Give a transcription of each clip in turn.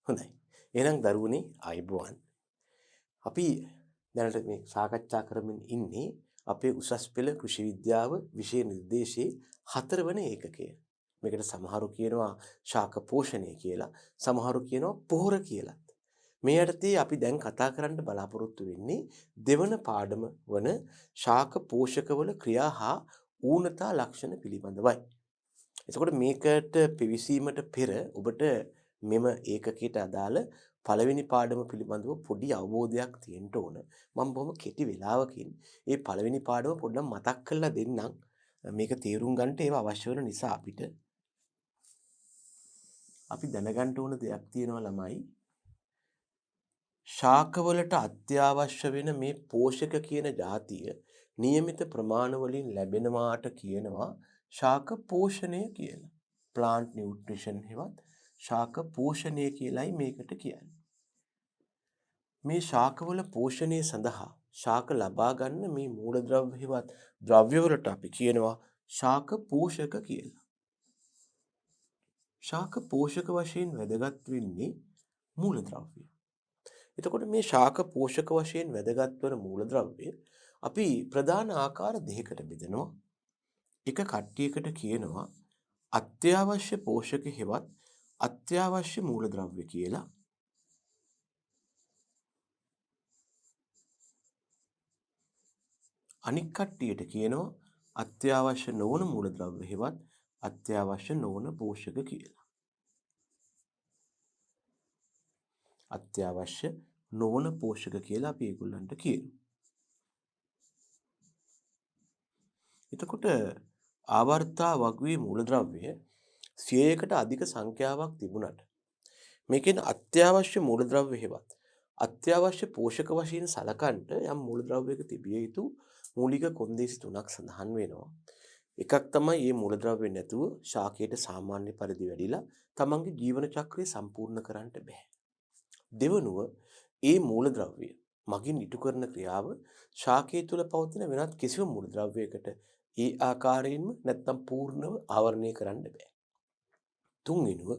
හොඳයි. එහෙනම් දරුවනේ ආයුබෝවන්. අපි දැනට මේ සාකච්ඡා කරමින් ඉන්නේ අපේ උසස් පෙළ කෘෂි විද්‍යාව විෂය නිර්දේශයේ 4 වෙනි ඒකකය. මේකට සමහරු කියනවා ශාක පෝෂණය කියලා, සමහරු කියනවා පොහොර කියලා. මේ යටතේ අපි දැන් කතා කරන්න බලාපොරොත්තු වෙන්නේ දෙවන පාඩම වන ශාක පෝෂකවල ක්‍රියා හා ඌනතා ලක්ෂණ පිළිබඳවයි. එතකොට මේකට පිවිසීමට පෙර ඔබට මෙම ඒකකයට අදාළ පළවෙනි පාඩම පිළිබඳව පොඩි අවබෝධයක් තියෙන්න ඕන. මම බොහොම කෙටි වෙලාවකින් මේ පළවෙනි පාඩම පොඩ්ඩක් මතක් කරලා දෙන්නම්. මේක තේරුම් ගන්නට ඒව අවශ්‍ය වෙන නිසා අපි දැනගන්න ඕන දෙයක් තියෙනවා ළමයි. ශාකවලට අත්‍යවශ්‍ය වෙන මේ පෝෂක කියන જાතිය નિયમિત ප්‍රමාණ වලින් ලැබෙනවාට කියනවා ශාක පෝෂණය කියලා. plant nutrition හෙවත් ශාක පෝෂණය කියලයි මේකට කියන්නේ. මේ ශාකවල පෝෂණය සඳහා ශාක ලබා ගන්න මේ මූලද්‍රව්‍ය හෙවත් ද්‍රව්‍ය වලට අපි කියනවා ශාක පෝෂක කියලා. ශාක පෝෂක වශයෙන් වැදගත් වෙන්නේ මූලද්‍රව්‍ය. එතකොට මේ ශාක පෝෂක වශයෙන් වැදගත් වන මූලද්‍රව්‍ය අපි ප්‍රධාන ආකාර දෙකකට බෙදනවා. එක කට්ටියකට කියනවා අත්‍යවශ්‍ය පෝෂක හෙවත් අත්‍යවශ්‍ය මූලද්‍රව්‍ය කියලා. අනික් කට්ටියට කියනවා අත්‍යවශ්‍ය නොවන මූලද්‍රව්‍ය හෙවත් අත්‍යවශ්‍ය නොවන පෝෂක කියලා. අත්‍යවශ්‍ය නොවන පෝෂක කියලා අපි ඒගොල්ලන්ට කියනවා. එතකොට ආවර්තා වගුවේ මූලද්‍රව්‍ය 100කට අධික සංඛ්‍යාවක් තිබුණට මේකෙන් අත්‍යවශ්‍ය මූලද්‍රව්‍ය හෙවත් අත්‍යවශ්‍ය පෝෂක වශයෙන් සලකන්නට යම් මූලද්‍රව්‍යයක තිබිය යුතු මූලික කොන්දේසි තුනක් සඳහන් වෙනවා. එකක් තමයි මේ මූලද්‍රව්‍ය නැතුව ශාකයට සාමාන්‍ය පරිදි වැඩිලා තමන්ගේ ජීවන චක්‍රය සම්පූර්ණ කරන්න බෑ. දෙවනුව මේ මූලද්‍රව්‍ය මගින් ඉටු කරන ක්‍රියාව ශාකයේ තුල පවතින වෙනත් කිසිම මූලද්‍රව්‍යයකට ඒ ආකාරයෙන්ම නැත්නම් පූර්ණව ආවරණය කරන්න බෑ. තුන්වෙනුව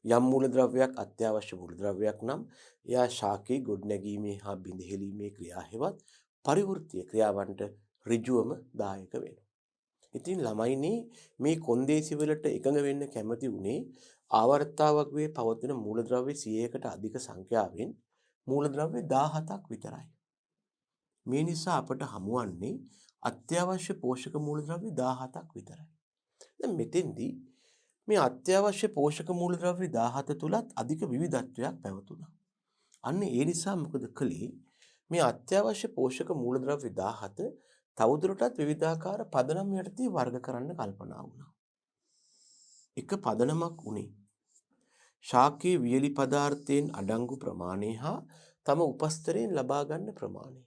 යම් මූලද්‍රව්‍යයක් අත්‍යවශ්‍ය මූලද්‍රව්‍යයක් නම් එයා ශාකයේ ගොඩනැගීමේ හා බිඳහෙලීමේ ක්‍රියා හෙවත් පරිවෘත්තීය ක්‍රියාවන්ට ඍජුවම දායක වෙනවා. ඉතින් ළමයිනේ මේ කොන්දේසි වලට එකඟ වෙන්න කැමති උනේ ආවර්තාවක් වේ පවතින මූලද්‍රව්‍ය 100කට අධික සංඛ්‍යාවෙන් මූලද්‍රව්‍ය 17ක් විතරයි. මේ නිසා අපට හමුවන්නේ අත්‍යවශ්‍ය පෝෂක මූලද්‍රව්‍ය 17ක් විතරයි. දැන් මෙතෙන්දී මේ අත්‍යවශ්‍ය පෝෂක මූලද්‍රව්‍ය 17 තුලත් අධික විවිධත්වයක් පැවතුණා. අන්න ඒ නිසා මොකද කළේ මේ අත්‍යවශ්‍ය පෝෂක මූලද්‍රව්‍ය 17 තවදුරටත් විවිධාකාර පදනම් යටතේ වර්ග කරන්න කල්පනා වුණා. එක පදනමක් උනේ ශාකයේ වියලි පදාර්ථයෙන් අඩංගු ප්‍රමාණය හා තම උපස්තරයෙන් ලබා ගන්න ප්‍රමාණය.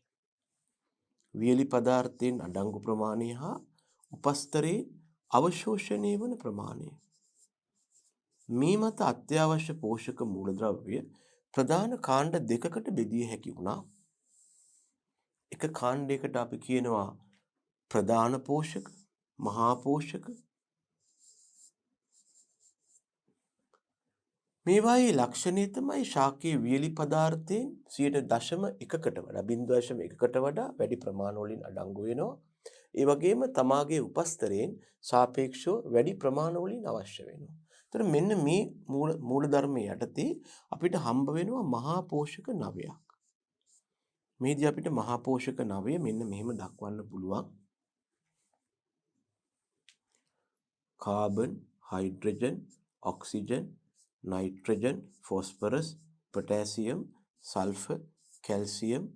වියලි පදාර්ථයෙන් අඩංගු ප්‍රමාණය හා උපස්තරයේ අවශෝෂණය වන ප්‍රමාණය. මේ මත අත්‍යවශ්‍ය පෝෂක මූලද්‍රව්‍ය ප්‍රධාන කාණ්ඩ දෙකකට බෙදිය හැකි වුණා. එක කාණ්ඩයකට අපි කියනවා ප්‍රධාන පෝෂක, මහා පෝෂක. මේවායේ ලක්ෂණය තමයි ශාකයේ වියලි පදාර්ථයෙන් 0.1කට වඩා 0.1කට වඩා වැඩි ප්‍රමාණ වලින් අඩංගු වෙනවා. ඒ වගේම තමාගේ උපස්තරයෙන් සාපේක්ෂව වැඩි ප්‍රමාණ වලින් අවශ්‍ය වෙනවා. ඒතර මෙන්න මේ මූල ධර්මයේ යටතේ අපිට හම්බ වෙනවා මහා පෝෂක 9ක්. මේදී අපිට මහා පෝෂක 9 මෙන්න මෙහෙම දක්වන්න පුළුවන්. Carbon, hydrogen, oxygen, nitrogen, phosphorus, potassium, sulphur, calcium,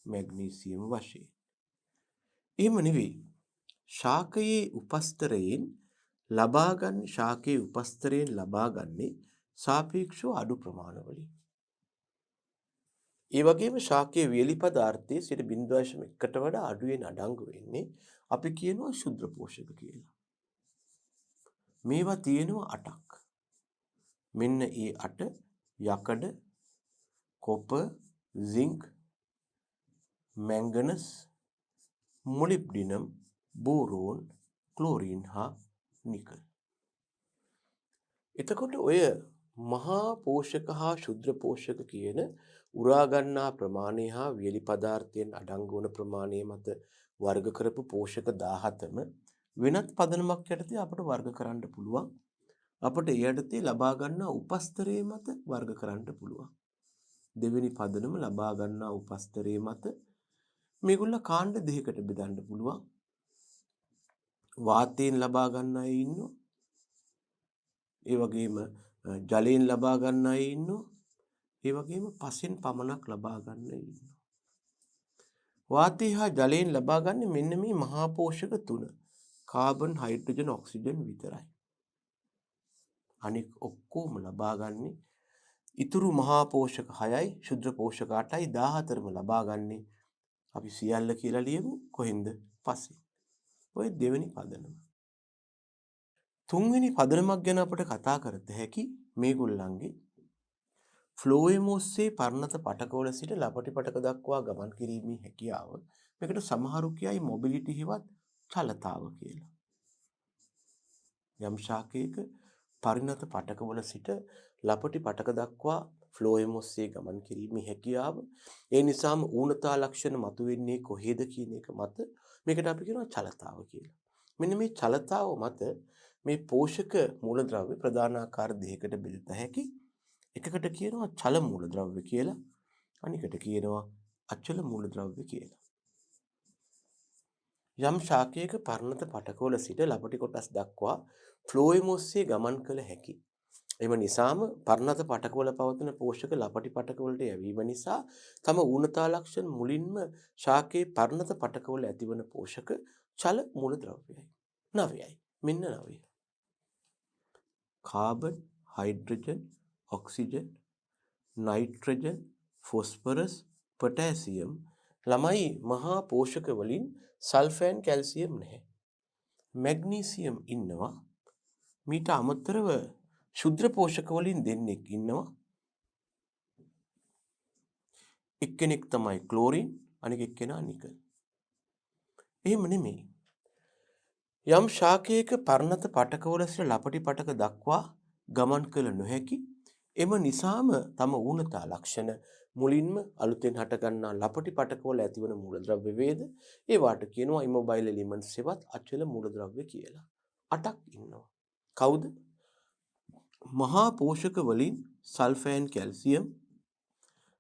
magnesium වශයෙන්. එහෙම නෙවෙයි. ශාකයේ උපස්තරයෙන් ලබාගන්නේ සාපේක්ෂව අඩු ප්‍රමාණවලින්. ඒ වගේම ශාකයේ වියලි පදාර්ථයේ 0.1කට වඩා අඩුවෙන් අඩංගු වෙන්නේ අපි කියනවා ශුද්ධ පෝෂක කියලා. මේවා තියෙනවා 8ක්. මෙන්න ඒ 8 යකඩ, කොපර්, සින්ක්, මැංගනස්, මොලිබ්ඩිනම්, බෝරෝන්, ක්ලෝරින් හා නිකල්. එතකොට ඔය මහා පෝෂක හා ශුද්‍ර පෝෂක කියන උරා ගන්නා ප්‍රමාණය හා වියලි පදාර්ථයෙන් අඩංගු වන ප්‍රමාණය මත වර්ග කරපු පෝෂක 17ම වෙනත් පදනමක් යටතේ අපට වර්ග කරන්න පුළුවන්. අපට ඒ යටතේ ලබා ගන්නා උපස්තරයේ මත වර්ග කරන්න පුළුවන්. දෙවෙනි පදනම ලබා ගන්නා උපස්තරයේ මත මේගොල්ල කාණ්ඩ දෙකකට බෙදන්න පුළුවන්. වාතයෙන් ලබා ගන්න අය ඉන්නවා. ඒ වගේම ජලයෙන් ලබා ගන්න අය ඉන්නවා. ඒ වගේම පසෙන් පමණක් ලබා ගන්න ඉන්නවා. වාතය හා ජලයෙන් ලබා ගන්න මෙන්න මේ මහා පෝෂක තුන. කාබන්, හයිඩ්‍රජන්, ඔක්සිජන් විතරයි. අනික ඔක්කොම ලබා ගන්නේ ඉතුරු මහා පෝෂක 6යි, ශුද්‍ර පෝෂක 8යි, 14ම ලබා ගන්නේ අපි සියල්ල කියලා ලියමු. කොහෙන්ද? පස්සේ. ඔය දෙවෙනි පදනම. තුන්වෙනි පදනමක් ගැන අපිට කතා කරත හැකි මේගොල්ලන්ගේ ෆ්ලෝයම් ඔස්සේ පර්ණත පටකවල සිට ලපටි පටක දක්වා ගමන් කිරීමේ හැකියාව. මේකට සමහරු කියයි මොබිලිටි හිවත් චලතාව කියලා. යම් ශාකයක පරිණත පටකවල සිට ලපටි පටක දක්වා ෆ්ලෝයම් ඔස්සේ ගමන් කිරීමේ හැකියාව. ඒ නිසාම ඌනතා ලක්ෂණ මතුවෙන්නේ කොහේද කියන එක මත මේකට අපි කියනවා චලතාව කියලා. මෙන්න මේ චලතාව මත මේ පෝෂක මූලද්‍රව්‍ය ප්‍රධාන ආකාර දෙකකට බෙදත හැකි. එකකට කියනවා චල මූලද්‍රව්‍ය කියලා. අනිකට කියනවා අචල මූලද්‍රව්‍ය කියලා. යම් ශාකයක පර්ණත පටකවල සිට ලපටි කොටස් දක්වා ෆ්ලෝයම් ඔස්සේ ගමන් කළ හැකි. එම නිසාම පර්ණත පටකවල පවතින පෝෂක ලපටි පටකවලට යැවීම නිසා තම ඌනතා ලක්ෂණ මුලින්ම ශාකයේ පර්ණත පටකවල ඇතිවන පෝෂක චල මූලද්‍රව්‍යයි. 9යි. මෙන්න 9. Carbon, hydrogen, oxygen, nitrogen, phosphorus, potassium ළමයි මහා පෝෂක වලින් සල්ෆර්, කැල්සියම් නැහැ. මැග්නීසියම් ඉන්නවා. මීට අමතරව ශුද්‍ර පෝෂක වලින් දෙන්නෙක් ඉන්නවා. එක්කෙනෙක් තමයි ක්ලෝරින්, අනික එක්කෙනා නිකල්. එහෙම නෙමෙයි. යම් ශාකයක පර්ණත පටකවල සිට ලපටි පටක දක්වා ගමන් කළ නොහැකි. එම නිසාම තම ඌනතා ලක්ෂණ මුලින්ම අලුතෙන් හටගන්නා ලපටි පටකවල ඇතිවන මූලද්‍රව්‍ය වේද ඒවාට කියනවා ඉමොබයිල් එලිමන්ට්ස් හෙවත් අචල මූලද්‍රව්‍ය කියලා. 8ක් ඉන්නවා. කවුද? මහා පෝෂක වලින් සල්ෆර්, කැල්සියම්.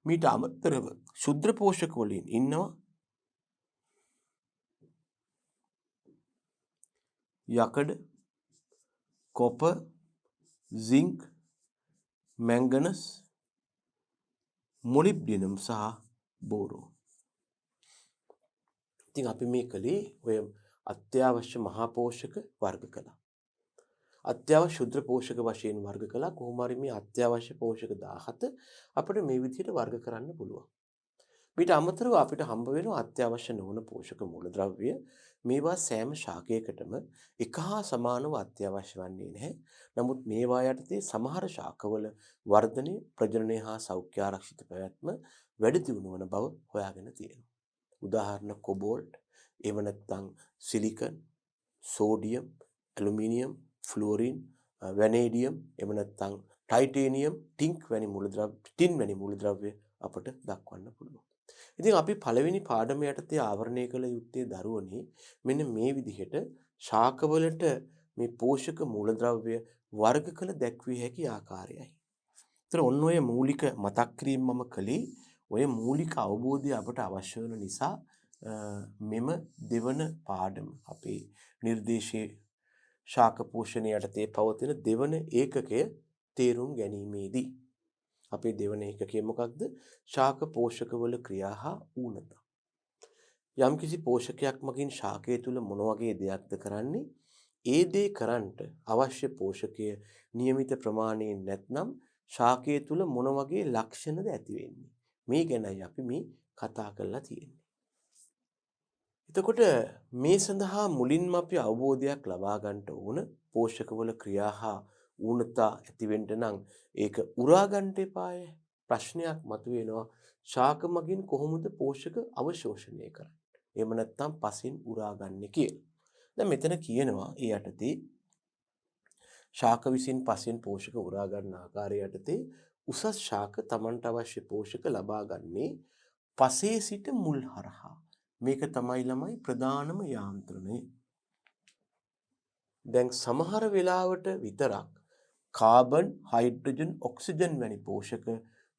මීට අමතරව ශුද්‍ර පෝෂක වලින් ඉන්නවා යකඩ, කොපර්, සින්ක්, මැංගනස්, මොලිබ්ඩෙනම් සහ බෝරෝන්. ඉතින් අපි මේ කලේ ඔය අත්‍යවශ්‍ය මහා පෝෂක වර්ග කළා. අත්‍යවශ්‍ය ශුද්‍ර පෝෂක වශයෙන් වර්ග කළා. කොහොම හරි මේ අත්‍යවශ්‍ය පෝෂක 17 අපිට මේ විදිහට වර්ග කරන්න පුළුවන්. ඊට අමතරව අපිට හම්බ වෙනවා අත්‍යවශ්‍ය නොවන පෝෂක මූලද්‍රව්‍ය. මේවා සෑම ශාකයකටම එක හා සමානව අත්‍යවශ්‍ය වන්නේ නැහැ. නමුත් මේවා යටතේ සමහර ශාකවල වර්ධනය, ප්‍රජනනය හා සෞඛ්‍ය ආරක්ෂිත පැවැත්ම වැඩි දියුණු වන බව හොයාගෙන තියෙනවා. උදාහරණ කොබෝල්ට්, එහෙම නැත්නම් silicon, sodium, aluminium, fluorine, vanadium, එහෙම නැත්නම් ටයිටේනියම්, ටින් වැනි මූලද්‍රව්‍ය අපට දක්වන්න පුළුවන්. ඉතින් අපි පළවෙනි පාඩම යටතේ ආවරණය කළ යුත්තේ දරුවනේ මෙන්න මේ විදිහට ශාකවලට මේ පෝෂක මූලද්‍රව්‍ය වර්ග කළ දැක්විය හැකි ආකාරයයි. ඒතර ඔන්න ඔය මූලික මතක් කිරීම මම කළේ ඔය මූලික අවබෝධය අපට අවශ්‍ය වෙන නිසා මෙම දෙවන පාඩම අපේ නිර්දේශයේ ශාක පෝෂණය යටතේ පවතින දෙවන ඒකකය තේරුම් ගැනීමේදී අපේ දෙවන ඒකකය මොකක්ද? ශාක පෝෂකවල ක්‍රියා හා ඌනතා. යම්කිසි පෝෂකයක් මගින් ශාකය තුල මොන වගේ දෙයක්ද කරන්නේ? ඒ දේ කරන්නට අවශ්‍ය පෝෂකය નિયમિત ප්‍රමාණයෙන් නැත්නම් ශාකය තුල මොන වගේ ලක්ෂණද ඇති වෙන්නේ? මේ ගැනයි අපි මේ කතා කරලා තියෙන්නේ. එතකොට මේ සඳහා මුලින්ම අපි අවබෝධයක් ලබා ගන්නට ඕන පෝෂකවල ක්‍රියා හා ඌනතා ඇති වෙන්න නම් ඒක උරා ගන්න එපාය. ප්‍රශ්නයක් මතුවෙනවා ශාක මගින් කොහොමද පෝෂක අවශෝෂණය කරන්නේ? එහෙම නැත්නම් පසින් උරා ගන්න කියලා. දැන් මෙතන කියනවා ඒ යටතේ ශාක විසින් පසෙන් පෝෂක උරා ගන්න ආකාරය යටතේ උසස් ශාක Tamanට අවශ්‍ය පෝෂක ලබා ගන්නේ පසේ සිට මුල් හරහා. මේක තමයි ළමයි ප්‍රධානම යාන්ත්‍රණය. දැන් සමහර වෙලාවට විතරක් කාබන්, හයිඩ්‍රජන්, ඔක්සිජන් වැනි පෝෂක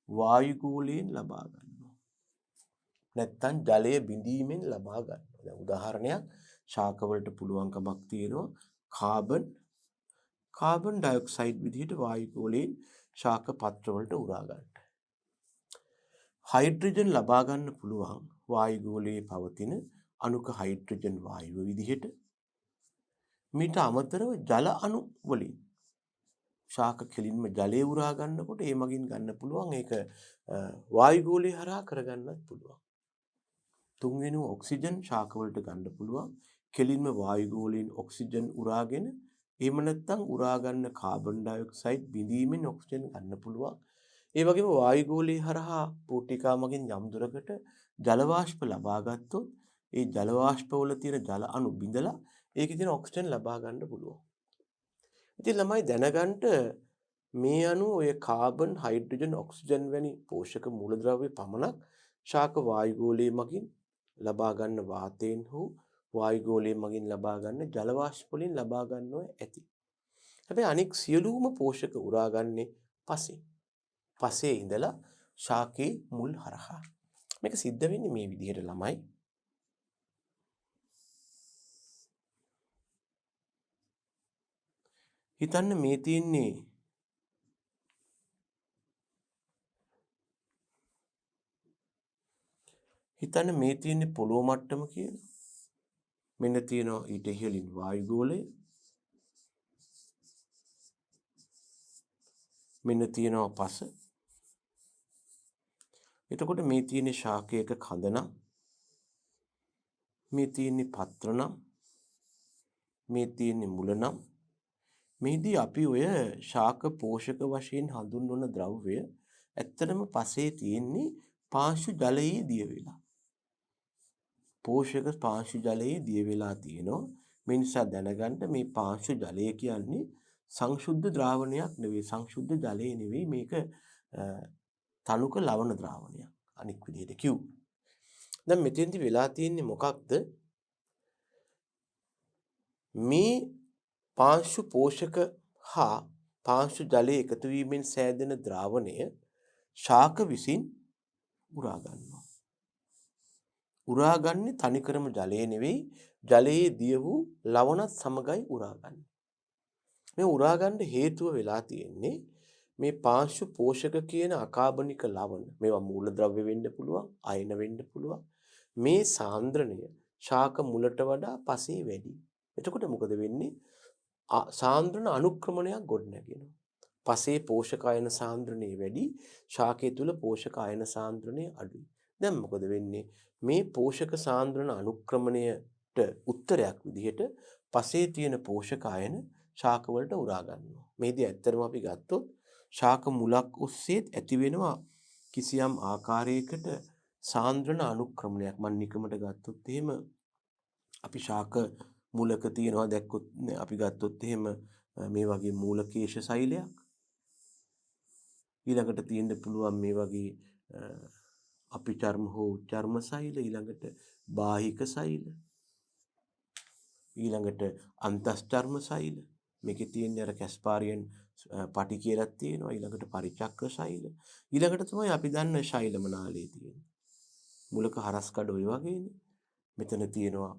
වායුගෝලයෙන් ලබා ගන්නවා. නැත්තම් ජලය බිඳීමෙන් ලබා ගන්නවා. දැන් උදාහරණයක් ශාක වලට පුළුවන්කමක් තියෙනවා කාබන් ඩයොක්සයිඩ් විදිහට වායුගෝලයෙන් ශාක පත්‍ර වලට උරා ගන්න. හයිඩ්‍රජන් ලබා ගන්න පුළුවන් වායුගෝලයේ පවතින අණුක හයිඩ්‍රජන් වායුව විදිහට. මීට අමතරව ජල අණු වලින් ශාක කෙලින්ම ජලය උරා ගන්නකොට ඒ මගින් ගන්න පුළුවන් ඒක වායුගෝලය හරහා කරගන්නත් පුළුවන්. තුන්වෙනුව ඔක්සිජන් ශාක වලට ගන්න පුළුවන් කෙලින්ම වායුගෝලයෙන් ඔක්සිජන් උරාගෙන එහෙම නැත්නම් උරා ගන්න කාබන් ඩයොක්සයිඩ් බිඳීමෙන් ඔක්සිජන් ගන්න පුළුවන්. ඒ වගේම වායුගෝලය හරහා පෝටිකා මගින් යම් දුරකට ජල වාෂ්ප ලබා ගත්තොත් ඒ ජල වාෂ්ප වල තියෙන ජල අණු බිඳලා ඒකේ තියෙන ඔක්සිජන් ලබා ගන්න පුළුවන්. ඉතින් ළමයි දැනගන්න මේ අණු ඔය කාබන්, හයිඩ්‍රජන්, ඔක්සිජන් වැනි පෝෂක මූලද්‍රව්‍ය පමණක් ශාක වායුගෝලයේ මගින් ලබා ගන්න වාතයෙන් හෝ වායුගෝලයේ මගින් ලබා ගන්න ජල වාෂ්ප වලින් ලබා ගන්නව ඇති. හැබැයි අනෙක් සියලුම පෝෂක උරාගන්නේ පසේ. පසේ ඉඳලා ශාකේ මුල් හරහා. මේක සිද්ධ වෙන්නේ මේ විදිහට ළමයි. හිතන්න මේ තියෙන්නේ පොළොව මට්ටම කියලා. මෙන්න තියෙනවා ඊට ඉහළින් වායුගෝලය. මෙන්න තියෙනවා පස. එතකොට මේ තියෙන්නේ ශාකයක කඳ නම්, මේ තියෙන්නේ පත්‍ර නම්, මේ තියෙන්නේ මුල නම්. මේදී අපි ඔය ශාක පෝෂක වශයෙන් හඳුන්වන ද්‍රව්‍ය ඇත්තටම පසේ තියෙන්නේ පාංශු ජලයේ දිය වෙලා. පෝෂක පාංශු ජලයේ දිය වෙලා තියෙනවා. මේ නිසා දැනගන්න මේ පාංශු ජලය කියන්නේ සංශුද්ධ ද්‍රාවණයක් නෙවෙයි, සංශුද්ධ ජලය නෙවෙයි, මේක තනුක ලවණ ද්‍රාවණයක්. අනික් විදිහට කිව්ව. දැන් මෙතෙන්දි වෙලා තියෙන්නේ මොකක්ද? මේ පාංශු පෝෂක හා පාංශු ජලය එකතු වීමෙන් සෑදෙන ද්‍රාවණය ශාක විසින් උරා ගන්නවා. උරාගන්නේ තනිකරම ජලය නෙවෙයි, ජලයේ දිය වූ ලවණත් සමගයි උරාගන්නේ. මේ උරාගන්න හේතුව වෙලා තියෙන්නේ මේ පාංශු පෝෂක කියන අකාබනික ලවණ. මේවා මූලද්‍රව්‍ය වෙන්න පුළුවන්, අයන වෙන්න පුළුවන්. මේ සාන්ද්‍රණය ශාක මුලට වඩා පසේ වැඩි. එතකොට මොකද වෙන්නේ? සාන්ද්‍රණ අනුක්‍රමණයක් ගොඩනැගෙනවා. පසේ පෝෂක අයන සාන්ද්‍රණය වැඩි, ශාකයේ තුල පෝෂක අයන සාන්ද්‍රණය අඩුයි. දැන් මොකද වෙන්නේ? මේ පෝෂක සාන්ද්‍රණ අනුක්‍රමණයට උත්තරයක් විදිහට පසේ තියෙන පෝෂක අයන ශාක වලට උරා ගන්නවා. මේදී ඇත්තටම අපි ගත්තොත් ශාක මුලක් ඔස්සේ ඇති වෙනවා කිසියම් ආකාරයකට සාන්ද්‍රණ අනුක්‍රමණයක්. මම නිකමට ගත්තොත් එහෙම අපි ශාක මුලක තියනවා දැක්කොත් අපි ගත්තොත් එහෙම මේ වගේ මූලකේශ සෛලයක්. ඊළඟට තියෙන්න පුළුවන් මේ වගේ අපි චර්ම හෝ චර්ම සෛල, ඊළඟට බාහික සෛල, ඊළඟට අන්තස්චර්ම සෛල. මේකේ තියෙන්නේ අර කැස්පාරියන් පටි කියලා තියෙනවා. ඊළඟට පරිචක්‍ර සෛල. ඊළඟට තමයි අපි දන්න ශෛලම නාලයේ තියෙන්නේ. මූලක හරස්කඩ ඔය වගේනේ. මෙතන තියෙනවා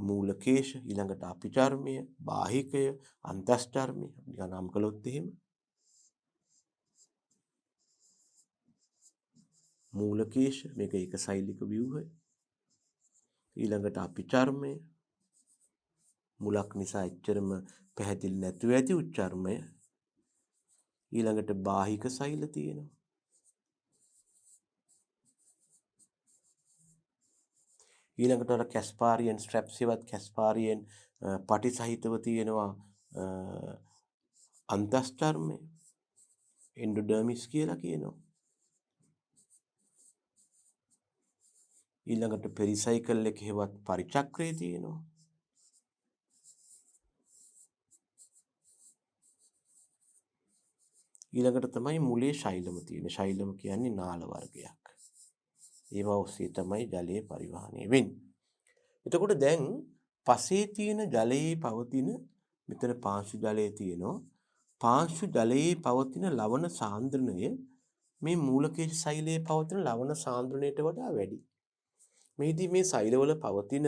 මූලකේශ, ඊළඟට අපි චර්මය, බාහිකය, අන්තස්චර්මය. අපි නම් කළොත් එහෙම මූලකේශ මේක එක සෛලික ව්‍යුහය. ඊළඟට අපි චර්මය මුලක් නිසා එච්චරම පැහැදිලි නැතුව ඇති උච්චර්මය. ඊළඟට බාහික සෛල තියෙනවා. ඊළඟට අර කැස්පාරියන් ස්ට්‍රැප්ස් ඒවත් කැස්පාරියන් පටි සහිතව තියෙනවා අන්තස්චර්මය. එන්ඩෝඩර්මිස් කියලා කියනවා. ඊළඟට පෙරිසයිකල් එක හේවත් පරිචක්‍රය තියෙනවා. ඊළඟට තමයි මුලේ ශෛලම තියෙන්නේ. ශෛලම කියන්නේ නාල වර්ගයක්. ඒවා ඔස්සේ තමයි ජලය පරිවහණය වෙන්නේ. එතකොට දැන් පසේ තියෙන ජලයේ පවතින මෙතන පාංශු ජලය තියෙනවා. පාංශු ජලයේ පවතින ලවණ සාන්ද්‍රණය මේ මූලකේශ සෛලයේ පවතින ලවණ සාන්ද්‍රණයට වඩා වැඩි. මේදී මේ සෛලවල පවතින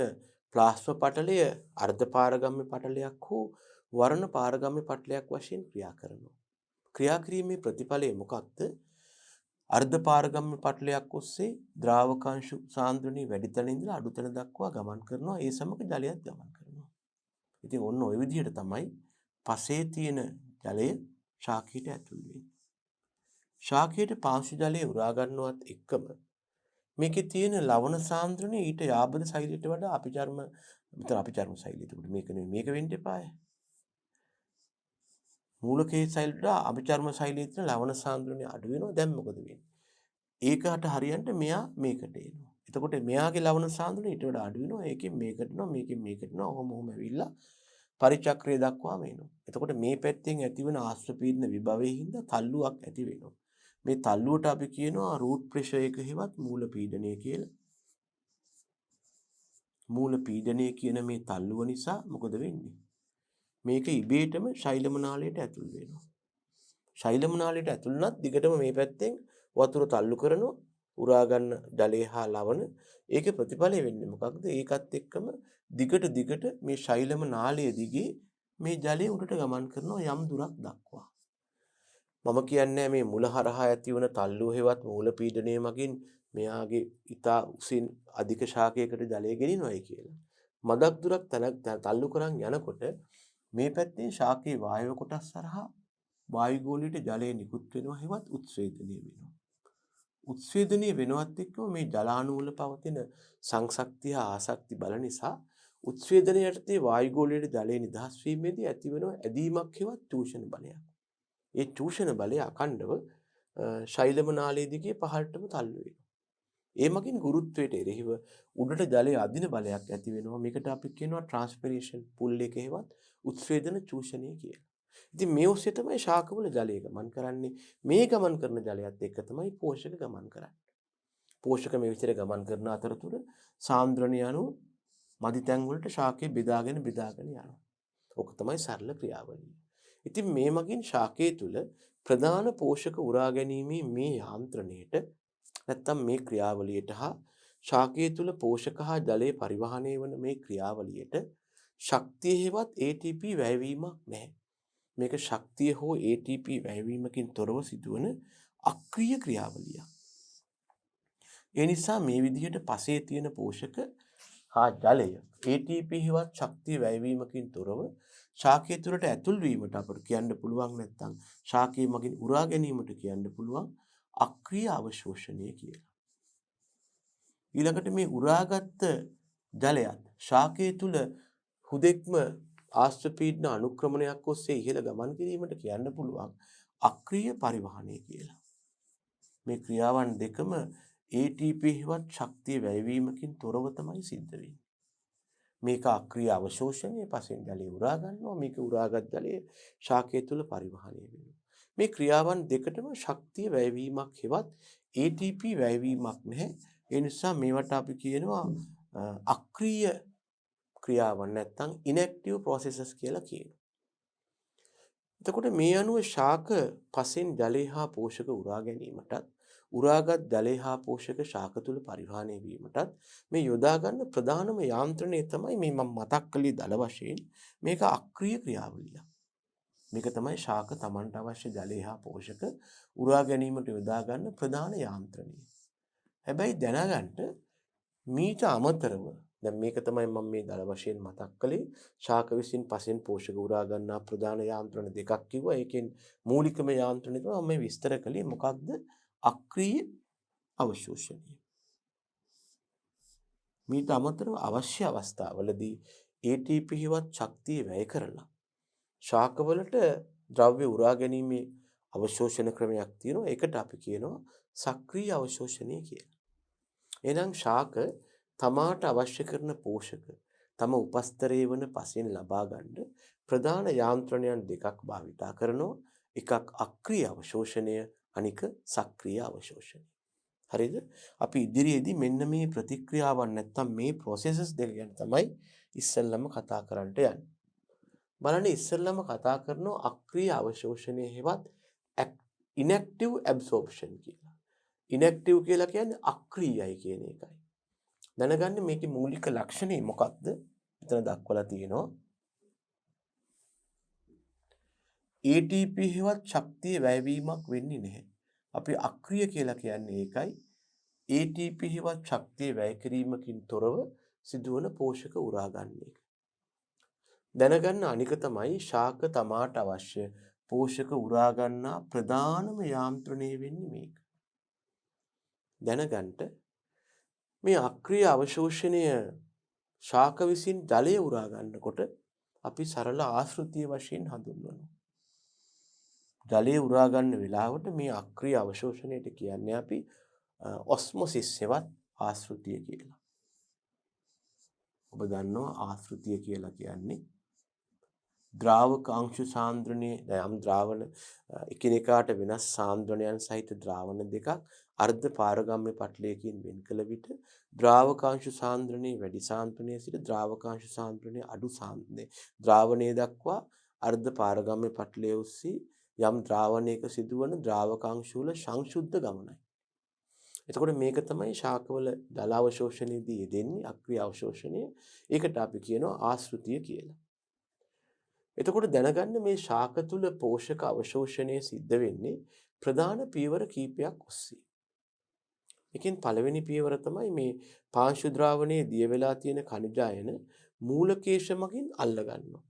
ප්ලාස්ම පටලය අර්ධ පාරගම්‍ය පටලයක් හෝ වර්ණ පාරගම්‍ය පටලයක් වශයෙන් ක්‍රියා කරනවා. ක්‍රියා කිරීමේ ප්‍රතිඵලය මොකක්ද? අර්ධ පාරගම්‍ය පටලයක් ඔස්සේ ද්‍රාවකාංශ සාන්ද්‍රණය වැඩි තැන ඉඳලා අඩු තැන දක්වා ගමන් කරනවා. ඒ සමග ජලයත් ගමන් කරනවා. ඉතින් ඔන්න ওই විදිහට තමයි පසේ තියෙන ජලය ශාකයට ඇතුල් වෙන්නේ. ශාකයට පාංශු ජලය උරා ගන්නවත් එක්කම මේකේ තියෙන ලවණ සාන්ද්‍රණය ඊට යාබද සෛලයට වඩා අපිචර්ම සෛලය. ඒකට මේක නෙමෙයි මේක වෙන්න එපාය. මූලකේශ සෛලයට අපිචර්ම සෛලයේ තියෙන ලවණ සාන්ද්‍රණය අඩු වෙනවා. දැන් මොකද වෙන්නේ? ඒකට හරියන්න මෙයා මේකට එනවා. එතකොට මෙයාගේ ලවණ සාන්ද්‍රණය ඊට වඩා අඩු වෙනවා. ඒකෙන් මේකට එනවා, මේකෙන් මේකට එනවා. ඔහොම ඇවිල්ලා පරිචක්‍රය දක්වාම එනවා. එතකොට මේ පැත්තෙන් ඇතිවන ආශ්‍ර පීඩන විභවයේ හින්දා තල්ලුවක් ඇති වෙනවා. මේ තල්ලුවට අපි කියනවා රූට් ප්‍රෙෂර් එක හෙවත් මූල පීඩනය කියලා. මූල පීඩනය කියන මේ තල්ලුව නිසා මොකද වෙන්නේ? මේක ඉබේටම ශෛලම නාලයට ඇතුල් වෙනවා. ශෛලම නාලයට ඇතුල් වුණත් දිගටම මේ පැත්තෙන් වතුර තල්ලු කරනවා. උරා ගන්න ජලය හා ලවණ. ඒකේ ප්‍රතිඵලය වෙන්නේ මොකක්ද? ඒකත් එක්කම දිගට මේ ශෛලම නාලය දිගේ මේ ජලය උඩට ගමන් කරනවා යම් දුරක් දක්වා. මම කියන්නේ මේ මුල හරහා ඇතිවන තල්ලුව හෙවත් මූල පීඩනය මගින් මෙයාගේ ඊතා උසින් අධික ශාකයකට ජලය ගෙනිනවයි කියලා. මදක් දුරක් තල්ලු කරන් යනකොට මේ පැත්තේ ශාකයේ වායව කොටස් හරහා වායු ගෝලයට ජලය නිකුත් වෙනවා හෙවත් උත්සේදනය වෙනවා. උත්සේදනය වෙනවත් එක්කම මේ ජලාණු වල පවතින සංශක්තිය ආසක්ති බල නිසා උත්සේදනය යටතේ වායු ගෝලයට ජලය නිදහස් වීමේදී ඇතිවන ඇදීමක් හෙවත් චූෂණ බලයක්. ඒ චූෂණ බලය අඛණ්ඩව ශෛලම නාලයේ දිගේ පහළටම තල්ලු වෙනවා. ඒ මගින් ගුරුත්වයට එරෙහිව උඩට ජලය අදින බලයක් ඇති වෙනවා. මේකට අපි කියනවා ට්‍රාන්ස්පිරේෂන් පුල් එක හෙවත් උත්සේදන චූෂණය කියලා. ඉතින් මේ ඔස්සේ තමයි ශාකවල ජලය ගමන් කරන්නේ. මේ ගමන් කරන ජලයත් එක්ක තමයි පෝෂක ගමන් කරන්නේ. පෝෂක මේ විදිහට ගමන් කරන අතරතුර සාන්ද්‍රණය අනුව මදි තැන් වලට ශාකය බෙදාගෙන යනවා. ඔක තමයි සරල ක්‍රියාවලිය. ඉතින් මේ මගින් ශාකයේ තුල ප්‍රධාන පෝෂක උරා ගැනීමේ මේ යාන්ත්‍රණයට නැත්තම් මේ ක්‍රියාවලියට හා ශාකයේ තුල පෝෂක හා ජලය පරිවහණය වන මේ ක්‍රියාවලියට ශක්තිය හෙවත් ATP වැයවීමක් නැහැ. මේක ශක්තිය හෝ ATP වැයවීමකින් තොරව සිදුවන අක්‍රීය ක්‍රියාවලියක්. ඒ නිසා මේ විදිහට පසේ තියෙන පෝෂක හා ජලය ATP හෙවත් ශක්තිය වැයවීමකින් තොරව ශාකයේ තුලට ඇතුල් වීමට අපට කියන්න පුළුවන් නැත්නම් ශාකයේ මගින් උරා ගැනීමට කියන්න පුළුවන් අක්‍රීය අවශෝෂණය කියලා. ඊළඟට මේ උරාගත් ජලයත් ශාකයේ තුල හුදෙක්ම ආශ්‍ර පීඩන අනුක්‍රමණයක් ඔස්සේ ඉහළ ගමන් කිරීමට කියන්න පුළුවන් අක්‍රීය පරිවහණය කියලා. මේ ක්‍රියාවන් දෙකම ATP හෙවත් ශක්තිය වැයවීමකින් තොරව තමයි සිද්ධ වෙන්නේ. මේක අක්‍රීය අවශෝෂණය පසෙන් ජලය උරා ගන්නවා. මේක උරාගත් ජලය ශාකයේ තුල පරිවහණය වෙනවා. මේ ක්‍රියාවන් දෙකටම ශක්තිය වැයවීමක් හෙවත් ATP වැයවීමක් නැහැ. ඒ නිසා මේවට අපි කියනවා අක්‍රීය ක්‍රියාවන් නැත්නම් inactive processes කියලා කියනවා. එතකොට මේ අනුව ශාක පසෙන් ජලය හා පෝෂක උරා ගැනීමටත් උරාගත් ජලය හා පෝෂක ශාක තුල පරිවහණය වීමටත් මේ යොදා ගන්න ප්‍රධානම යාන්ත්‍රණය තමයි මේ මම මතක් කළේ දල වශයෙන් මේක අක්‍රීය ක්‍රියාවලියක්. මේක තමයි ශාක තමන්ට අවශ්‍ය ජලය හා පෝෂක උරා ගැනීමට යොදා ගන්න ප්‍රධාන යාන්ත්‍රණය. හැබැයි දැනගන්න මීට අමතරව දැන් මේක තමයි මම මේ දල වශයෙන් මතක් කළේ ශාක විසින් පසෙන් පෝෂක උරා ගන්නා ප්‍රධාන යාන්ත්‍රණ දෙකක් කිව්වා. ඒකෙන් මූලිකම යාන්ත්‍රණය තමයි මම විස්තර කළේ මොකක්ද? අක්‍රීය අවශෝෂණය. මීට අමතරව අවශ්‍ය අවස්ථාවලදී ATP හෙවත් ශක්තිය වැය කරලා ශාකවලට ද්‍රව්‍ය උරා ගැනීමේ අවශෝෂණ ක්‍රමයක් තියෙනවා. ඒකට අපි කියනවා සක්‍රීය අවශෝෂණය කියලා. එහෙනම් ශාක තමාට අවශ්‍ය කරන පෝෂක තම උපස්තරයේ වන පසෙන් ලබා ගන්න ප්‍රධාන යාන්ත්‍රණයන් දෙකක් භාවිතා කරනවා. එකක් අක්‍රීය අවශෝෂණය, අනික සක්‍රීය අවශෝෂණය. හරිද? අපි ඉදිරියේදී මෙන්න මේ ප්‍රතික්‍රියාවන් නැත්තම් මේ processes දෙක ගැන තමයි ඉස්සෙල්ලම කතා කරන්නට යන්නේ. බලන්න ඉස්සෙල්ලම කතා කරනවා අක්‍රීය අවශෝෂණය හෙවත් inactive absorption කියලා. inactive කියලා කියන්නේ අක්‍රීයයි කියන එකයි. දැනගන්න මේකේ මූලික ලක්ෂණය මොකක්ද? මෙතන දක්වලා තියෙනවා. ATP හෙවත් ශක්තිය වැයවීමක් වෙන්නේ නැහැ. අපි අක්‍රීය කියලා කියන්නේ ඒකයි. ATP හෙවත් ශක්තිය වැය කිරීමකින් තොරව සිදුවන පෝෂක උරා ගන්න එක. දැනගන්න අනික තමයි ශාක තමාට අවශ්‍ය පෝෂක උරා ගන්නා ප්‍රධානම යාන්ත්‍රණය වෙන්නේ මේක. දැනගන්න මේ අක්‍රීය අවශෝෂණය ශාක විසින් ජලය උරා ගන්නකොට අපි සරල ආශෘතිය වශයෙන් හඳුන්වනවා. ජලය උරා ගන්න වෙලාවට මේ අක්‍රීය අවශෝෂණයට කියන්නේ අපි ඔස්මොසිස් හෙවත් ආශෘතිය කියලා. ඔබ දන්නවා ආශෘතිය කියලා කියන්නේ ද්‍රාවක අංශු සාන්ද්‍රණයේ යම් ද්‍රාවණ එකිනෙකාට වෙනස් සාන්ද්‍රණයන් සහිත ද්‍රාවණ දෙකක් අර්ධ පාරගම්‍ය පටලයකින් වෙන් කළ විට ද්‍රාවකාංශු සාන්ද්‍රණයේ වැඩි සාන්ද්‍රණයේ සිට ද්‍රාවකාංශු සාන්ද්‍රණයේ අඩු සාන්ද්‍රණයේ ද්‍රාවණයේ දක්වා අර්ධ පාරගම්‍ය පටලය ඔස්සේ යම් ද්‍රාවණයක සිදුවන ද්‍රාවකාංශු වල සංශුද්ධ ගමනයි. එතකොට මේක තමයි ශාකවල ජල අවශෝෂණයේදී යෙදෙන්නේ අක්‍රීය අවශෝෂණය. ඒකට අපි කියනවා ආශෘතිය කියලා. එතකොට දැනගන්න මේ ශාක තුල පෝෂක අවශෝෂණය සිද්ධ වෙන්නේ ප්‍රධාන පියවර කීපයක් ඔස්සේ. එකෙන් පළවෙනි පියවර තමයි මේ පාංශු ද්‍රාවණයේ දිය වෙලා තියෙන khනිජ අයන මූලකේශ මගින් අල්ල ගන්නවා.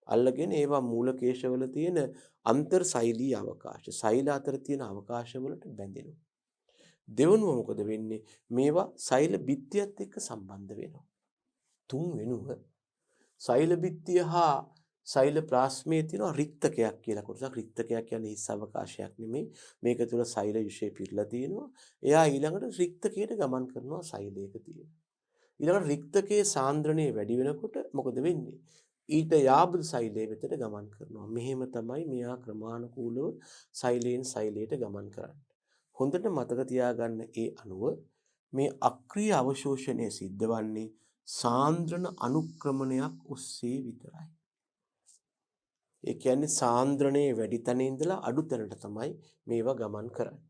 අල්ලගෙන ඒවා මූලකේශවල තියෙන අන්තර් සෛලීය අවකාශ, සෛල අතර තියෙන අවකාශ වලට බැඳෙනවා. දෙවනුව මොකද වෙන්නේ? මේවා සෛල බිත්තියත් එක්ක සම්බන්ධ වෙනවා. තුන් වෙනුව සෛල බිත්තිය හා සෛල ප්ලාස්මයේ තියෙන රික්තකයක් කියලා කොටසක්. රික්තකයක් කියන්නේ හිස් අවකාශයක් නෙමෙයි. මේක තුල සෛල විෂය පිරලා තියෙනවා. එයා ඊළඟට රික්තකයට ගමන් කරනවා සෛලයක තියෙන. ඊළඟට රික්තකයේ සාන්ද්‍රණය වැඩි වෙනකොට මොකද වෙන්නේ? ඊට යාබුල් සෛලයේ වෙතට ගමන් කරනවා. මෙහෙම තමයි මෙයා ක්‍රමානුකූලව සෛලයෙන් සෛලයට ගමන් කරන්නේ. හොඳට මතක තියාගන්න ඒ අනුව මේ අක්‍රීය අවශෝෂණය සිද්ධ වන්නේ සාන්ද්‍රණ අනුක්‍රමණයක් ඔස්සේ විතරයි. ඒ කියන්නේ සාන්ද්‍රණයේ වැඩි තැන ඉඳලා අඩු තැනට තමයි මේවා ගමන් කරන්නේ.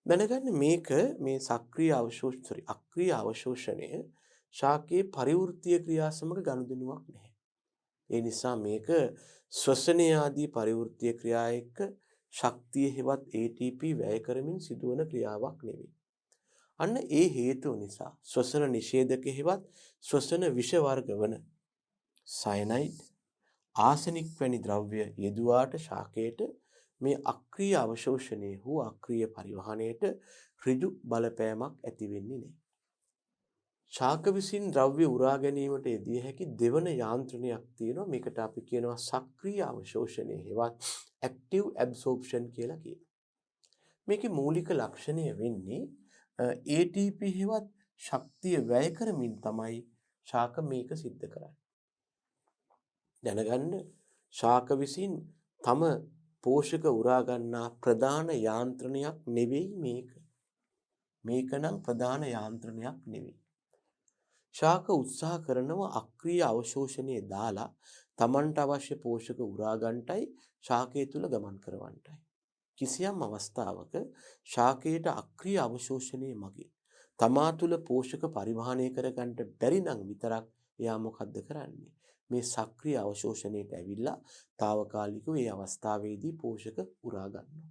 දැනගන්න මේක මේ අක්‍රීය අවශෝෂණය ශාකයේ පරිවෘත්තීය ක්‍රියා සමග ගනුදෙනුවක් නැහැ. ඒ නිසා මේක ශ්වසනය ආදී පරිවෘත්තීය ක්‍රියා එක්ක ශක්තිය හෙවත් ATP වැය කරමින් සිදුවන ක්‍රියාවක් නෙවෙයි. අන්න ඒ හේතුව නිසා ශ්වසන නිෂේධක හෙවත් ශ්වසන විෂ වර්ග වන සයනයිඩ්, ආසනික් වැනි ද්‍රව්‍ය යෙදුවාට ශාකයට මේ අක්‍රීය අවශෝෂණය හෝ අක්‍රීය පරිවහණයට ඍජු බලපෑමක් ඇති වෙන්නේ නැහැ. ශාක විසින් ද්‍රව්‍ය උරා ගැනීමට යෙදිය හැකි දෙවන යාන්ත්‍රණයක් තියෙනවා. මේකට අපි කියනවා සක්‍රීය අවශෝෂණය හෙවත් active absorption කියලා කියනවා. මේකේ මූලික ලක්ෂණය වෙන්නේ ATP හෙවත් ශක්තිය වැය කරමින් තමයි ශාක මේක සිද්ධ කරන්නේ. දැනගන්න ශාක විසින් තම පෝෂක උරා ගන්නා ප්‍රධාන යාන්ත්‍රණයක් නෙවෙයි මේක. මේක නම් ප්‍රධාන යාන්ත්‍රණයක් නෙවෙයි. ශාක උත්සාහ කරනවා අක්‍රීය අවශෝෂණය දාලා තමන්ට අවශ්‍ය පෝෂක උරා ගන්නටයි ශාකයේ තුල ගමන් කරවන්නටයි. කිසියම් අවස්ථාවක ශාකයට අක්‍රීය අවශෝෂණය මගින් තමා තුල පෝෂක පරිවහණය කර ගන්නට බැරි නම් විතරක් එයා මොකද්ද කරන්නේ? මේ සක්‍රීය අවශෝෂණයට ඇවිල්ලා తాවකාලිකව මේ අවස්ථාවේදී පෝෂක උරා ගන්නවා.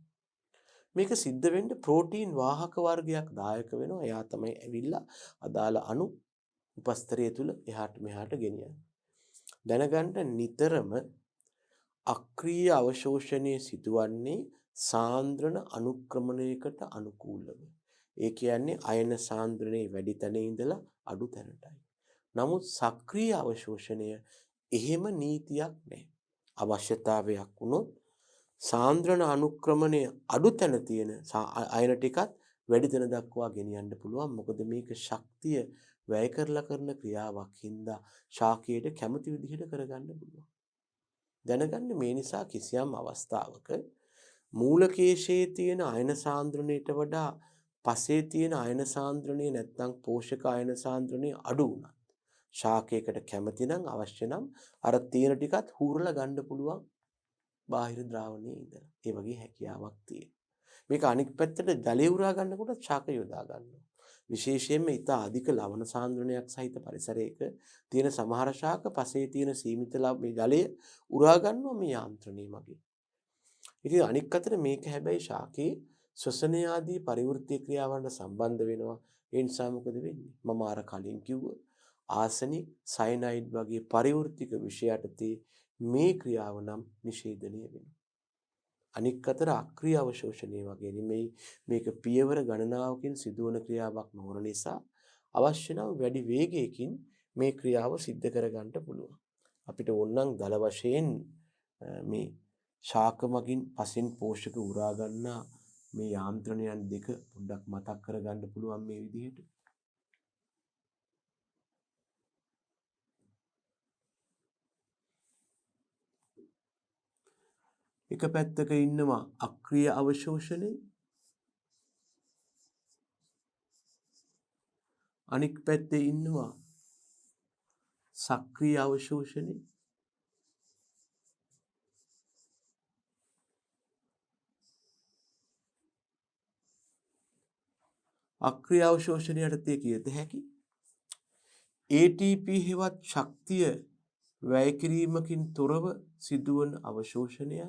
මේක සිද්ධ වෙන්න ප්‍රෝටීන් වාහක වර්ගයක් දායක වෙනවා. එයා තමයි ඇවිල්ලා අදාළ අණු උපස්තරය තුල එහාට මෙහාට ගෙනියන්නේ. දැනගන්න නිතරම අක්‍රීය අවශෝෂණයේ සිදුවන්නේ සාන්ද්‍රණ අනුක්‍රමණයකට අනුකූලව. ඒ කියන්නේ අයන සාන්ද්‍රණයේ වැඩි තැන ඉඳලා අඩු තැනටයි. නමුත් සක්‍රීය අවශෝෂණය එහෙම නීතියක් නැහැ. අවශ්‍යතාවයක් වුණොත් සාන්ද්‍රණ අනුක්‍රමණය අඩු තැන තියෙන අයන ටිකත් වැඩි තැන දක්වා ගෙනියන්න පුළුවන්. මොකද මේක ශක්තිය වැය කරලා කරන ක්‍රියාවක් හින්දා ශාකයට කැමති විදිහට කරගන්න පුළුවන්. දැනගන්න මේ නිසා කිසියම් අවස්ථාවක මූලකේශයේ තියෙන අයන සාන්ද්‍රණයට වඩා පසේ තියෙන අයන සාන්ද්‍රණය නැත්නම් පෝෂක අයන සාන්ද්‍රණය අඩු වුණා. ශාකයකට කැමති නම් අවශ්‍ය නම් අර තියෙන ටිකත් හූරලා ගන්න පුළුවන් බාහිර ද්‍රාවණයේ ඉඳලා. ඒ වගේ හැකියාවක් තියෙනවා. මේක අනික් පැත්තට ජලය උරා ගන්නකොට ශාක යොදා ගන්නවා. විශේෂයෙන්ම ඊට අධික ලවණ සාන්ද්‍රණයක් සහිත පරිසරයක තියෙන සමහර ශාක පසේ තියෙන සීමිත මේ ජලය උරා ගන්නවා මේ යාන්ත්‍රණය මගින්. ඉතින් අනික් අතට මේක හැබැයි ශාකයේ ශ්වසනය ආදී පරිවෘත්තීය ක්‍රියාවන්ට සම්බන්ධ වෙනවා. ඒ නිසා මොකද වෙන්නේ? මම අර කලින් කිව්වා ආසනික් සයනයිඩ් වගේ පරිවෘත්තික විෂයයටදී මේ ක්‍රියාව නම් නිෂේධනය වෙනවා. අනික් අතට අක්‍රීය අවශෝෂණය වගේ නෙමෙයි මේක පියවර ගණනාවකින් සිදුවන ක්‍රියාවක් නොවන නිසා අවශ්‍ය නම් වැඩි වේගයකින් මේ ක්‍රියාව සිද්ධ කරගන්න පුළුවන්. අපිට ඕනනම් දල වශයෙන් මේ ශාක මගින් පසින් පෝෂක උරා ගන්නා මේ යාන්ත්‍රණයන් දෙක පොඩ්ඩක් මතක් කරගන්න පුළුවන් මේ විදිහට. එක පැත්තක ඉන්නවා අක්‍රීය අවශෝෂණය, අනික් පැත්තේ ඉන්නවා සක්‍රීය අවශෝෂණය. අක්‍රීය අවශෝෂණය යටතේ කියත හැකි ATP හෙවත් ශක්තිය වැය කිරීමකින් තොරව සිදුවන අවශෝෂණයයි.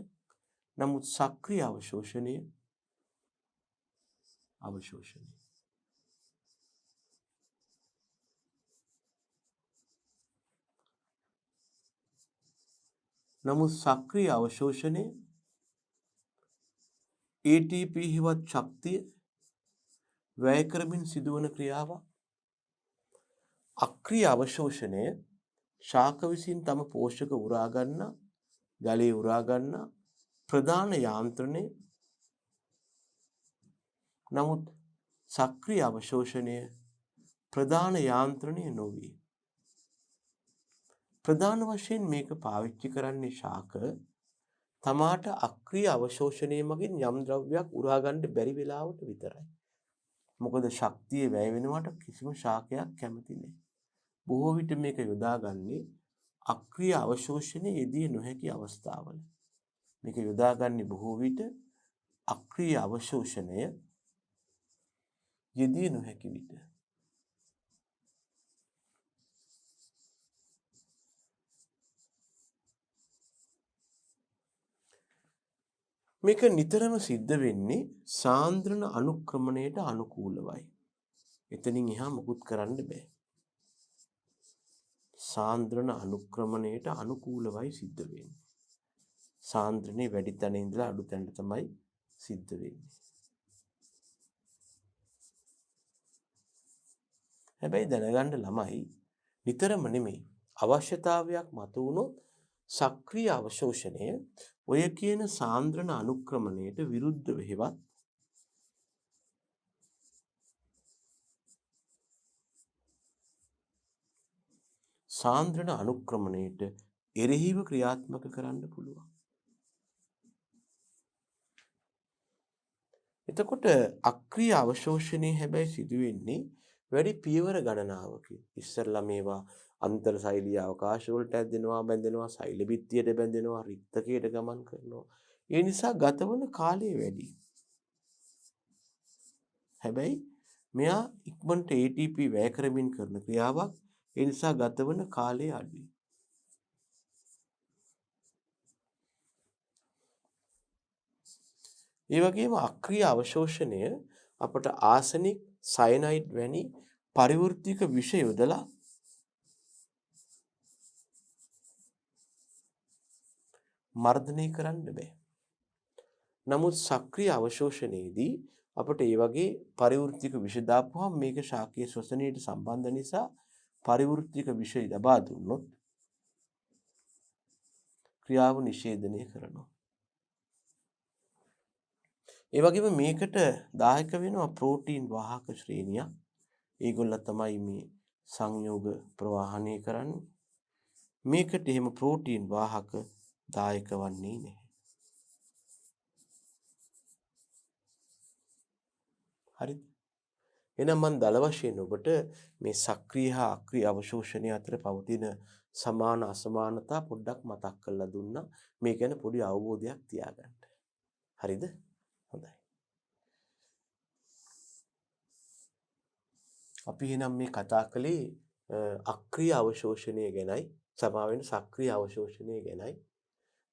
නමුත් සක්‍රීය අවශෝෂණය නමුත් සක්‍රීය අවශෝෂණය ATP හෙවත් ශක්තිය වැය කරමින් සිදුවන ක්‍රියාවක්. අක්‍රීය අවශෝෂණය ශාක විසින් තම පෝෂක උරා ගන්නා, ජලය උරා ගන්නා ප්‍රධාන යාන්ත්‍රණය. නමුත් සක්‍රීය අවශෝෂණය ප්‍රධාන යාන්ත්‍රණය නොවේ. ප්‍රධාන වශයෙන් මේක පාවිච්චි කරන්නේ ශාක තමාට අක්‍රීය අවශෝෂණය මගින් යම් ද්‍රව්‍යයක් උරා ගන්න බැරි වෙලාවට විතරයි. මොකද ශක්තිය වැය වෙනවට කිසිම ශාකයක් කැමති නැහැ. බොහෝ විට මේක යොදාගන්නේ අක්‍රීය අවශෝෂණය යෙදිය නොහැකි අවස්ථාවල. මේක යොදාගන්නේ බොහෝ විට අක්‍රීය අවශෝෂණය යෙදිය නොහැකි විට. මේක නිතරම සිද්ධ වෙන්නේ සාන්ද්‍රණ අනුක්‍රමණයට අනුකූලවයි. එතනින් එහා මොකුත් කරන්න බෑ. සාන්ද්‍රණ අනුක්‍රමණයට අනුකූලවයි සිද්ධ වෙන්නේ. සාන්ද්‍රණේ වැඩි තැන ඉඳලා අඩු තැනට තමයි සිද්ධ වෙන්නේ. හැබැයි දැනගන්න ළමයි නිතරම නෙමෙයි අවශ්‍යතාවයක් මතු වුණොත් සක්‍රීය අවශෝෂණය ඔය කියන සාන්ද්‍රණ අනුක්‍රමණයට විරුද්ධව හෙවත් සාන්ද්‍රණ අනුක්‍රමණයට එරෙහිව ක්‍රියාත්මක කරන්න පුළුවන්. එතකොට අක්‍රීය අවශෝෂණය හැබැයි සිදුවෙන්නේ වැඩි පියවර ගණනාවකින්. ඉස්සරලා මේවා අන්තර් සෛලීය අවකාශ වලට ඇදෙනවා, බැඳෙනවා, සෛල බිත්තියට බැඳෙනවා, රික්තකයට ගමන් කරනවා. ඒ නිසා ගතවන කාලය වැඩි. හැබැයි මෙයා ඉක්මනට ATP වැය කරමින් කරන ක්‍රියාවක්. ඒ නිසා ගතවන කාලය අඩුයි. ඒ වගේම අක්‍රීය අවශෝෂණය අපට ආසනික්, සයනයිඩ් වැනි පරිවෘත්තික විෂ යොදලා මර්ධනය කරන්න බෑ. නමුත් සක්‍රීය අවශෝෂණයේදී අපට ඒ වගේ පරිවෘත්තික විෂ දාපුවම මේක ශාකීය ශ්වසනයට සම්බන්ධ නිසා පරිවෘත්තික විෂ ලබා දුන්නොත් ක්‍රියාව නිෂේධනය කරනවා. ඒ වගේම මේකට දායක වෙනවා ප්‍රෝටීන් වාහක ශ්‍රේණියක්. ඒගොල්ල තමයි මේ සංයෝග ප්‍රවාහනය කරන්නේ. මේකට එහෙම ප්‍රෝටීන් වාහක දායක වන්නේ නැහැ. හරිද? එහෙනම් මම දල වශයෙන් ඔබට මේ සක්‍රීය හා අක්‍රීය අවශෝෂණය අතර පවතින සමාන අසමානතා පොඩ්ඩක් මතක් කරලා දුන්නා. මේ ගැන පොඩි අවබෝධයක් තියාගන්න. හරිද? හොඳයි. අපි එහෙනම් මේ කතා කළේ අක්‍රීය අවශෝෂණය ගැනයි, සමාවෙන්න සක්‍රීය අවශෝෂණය ගැනයි.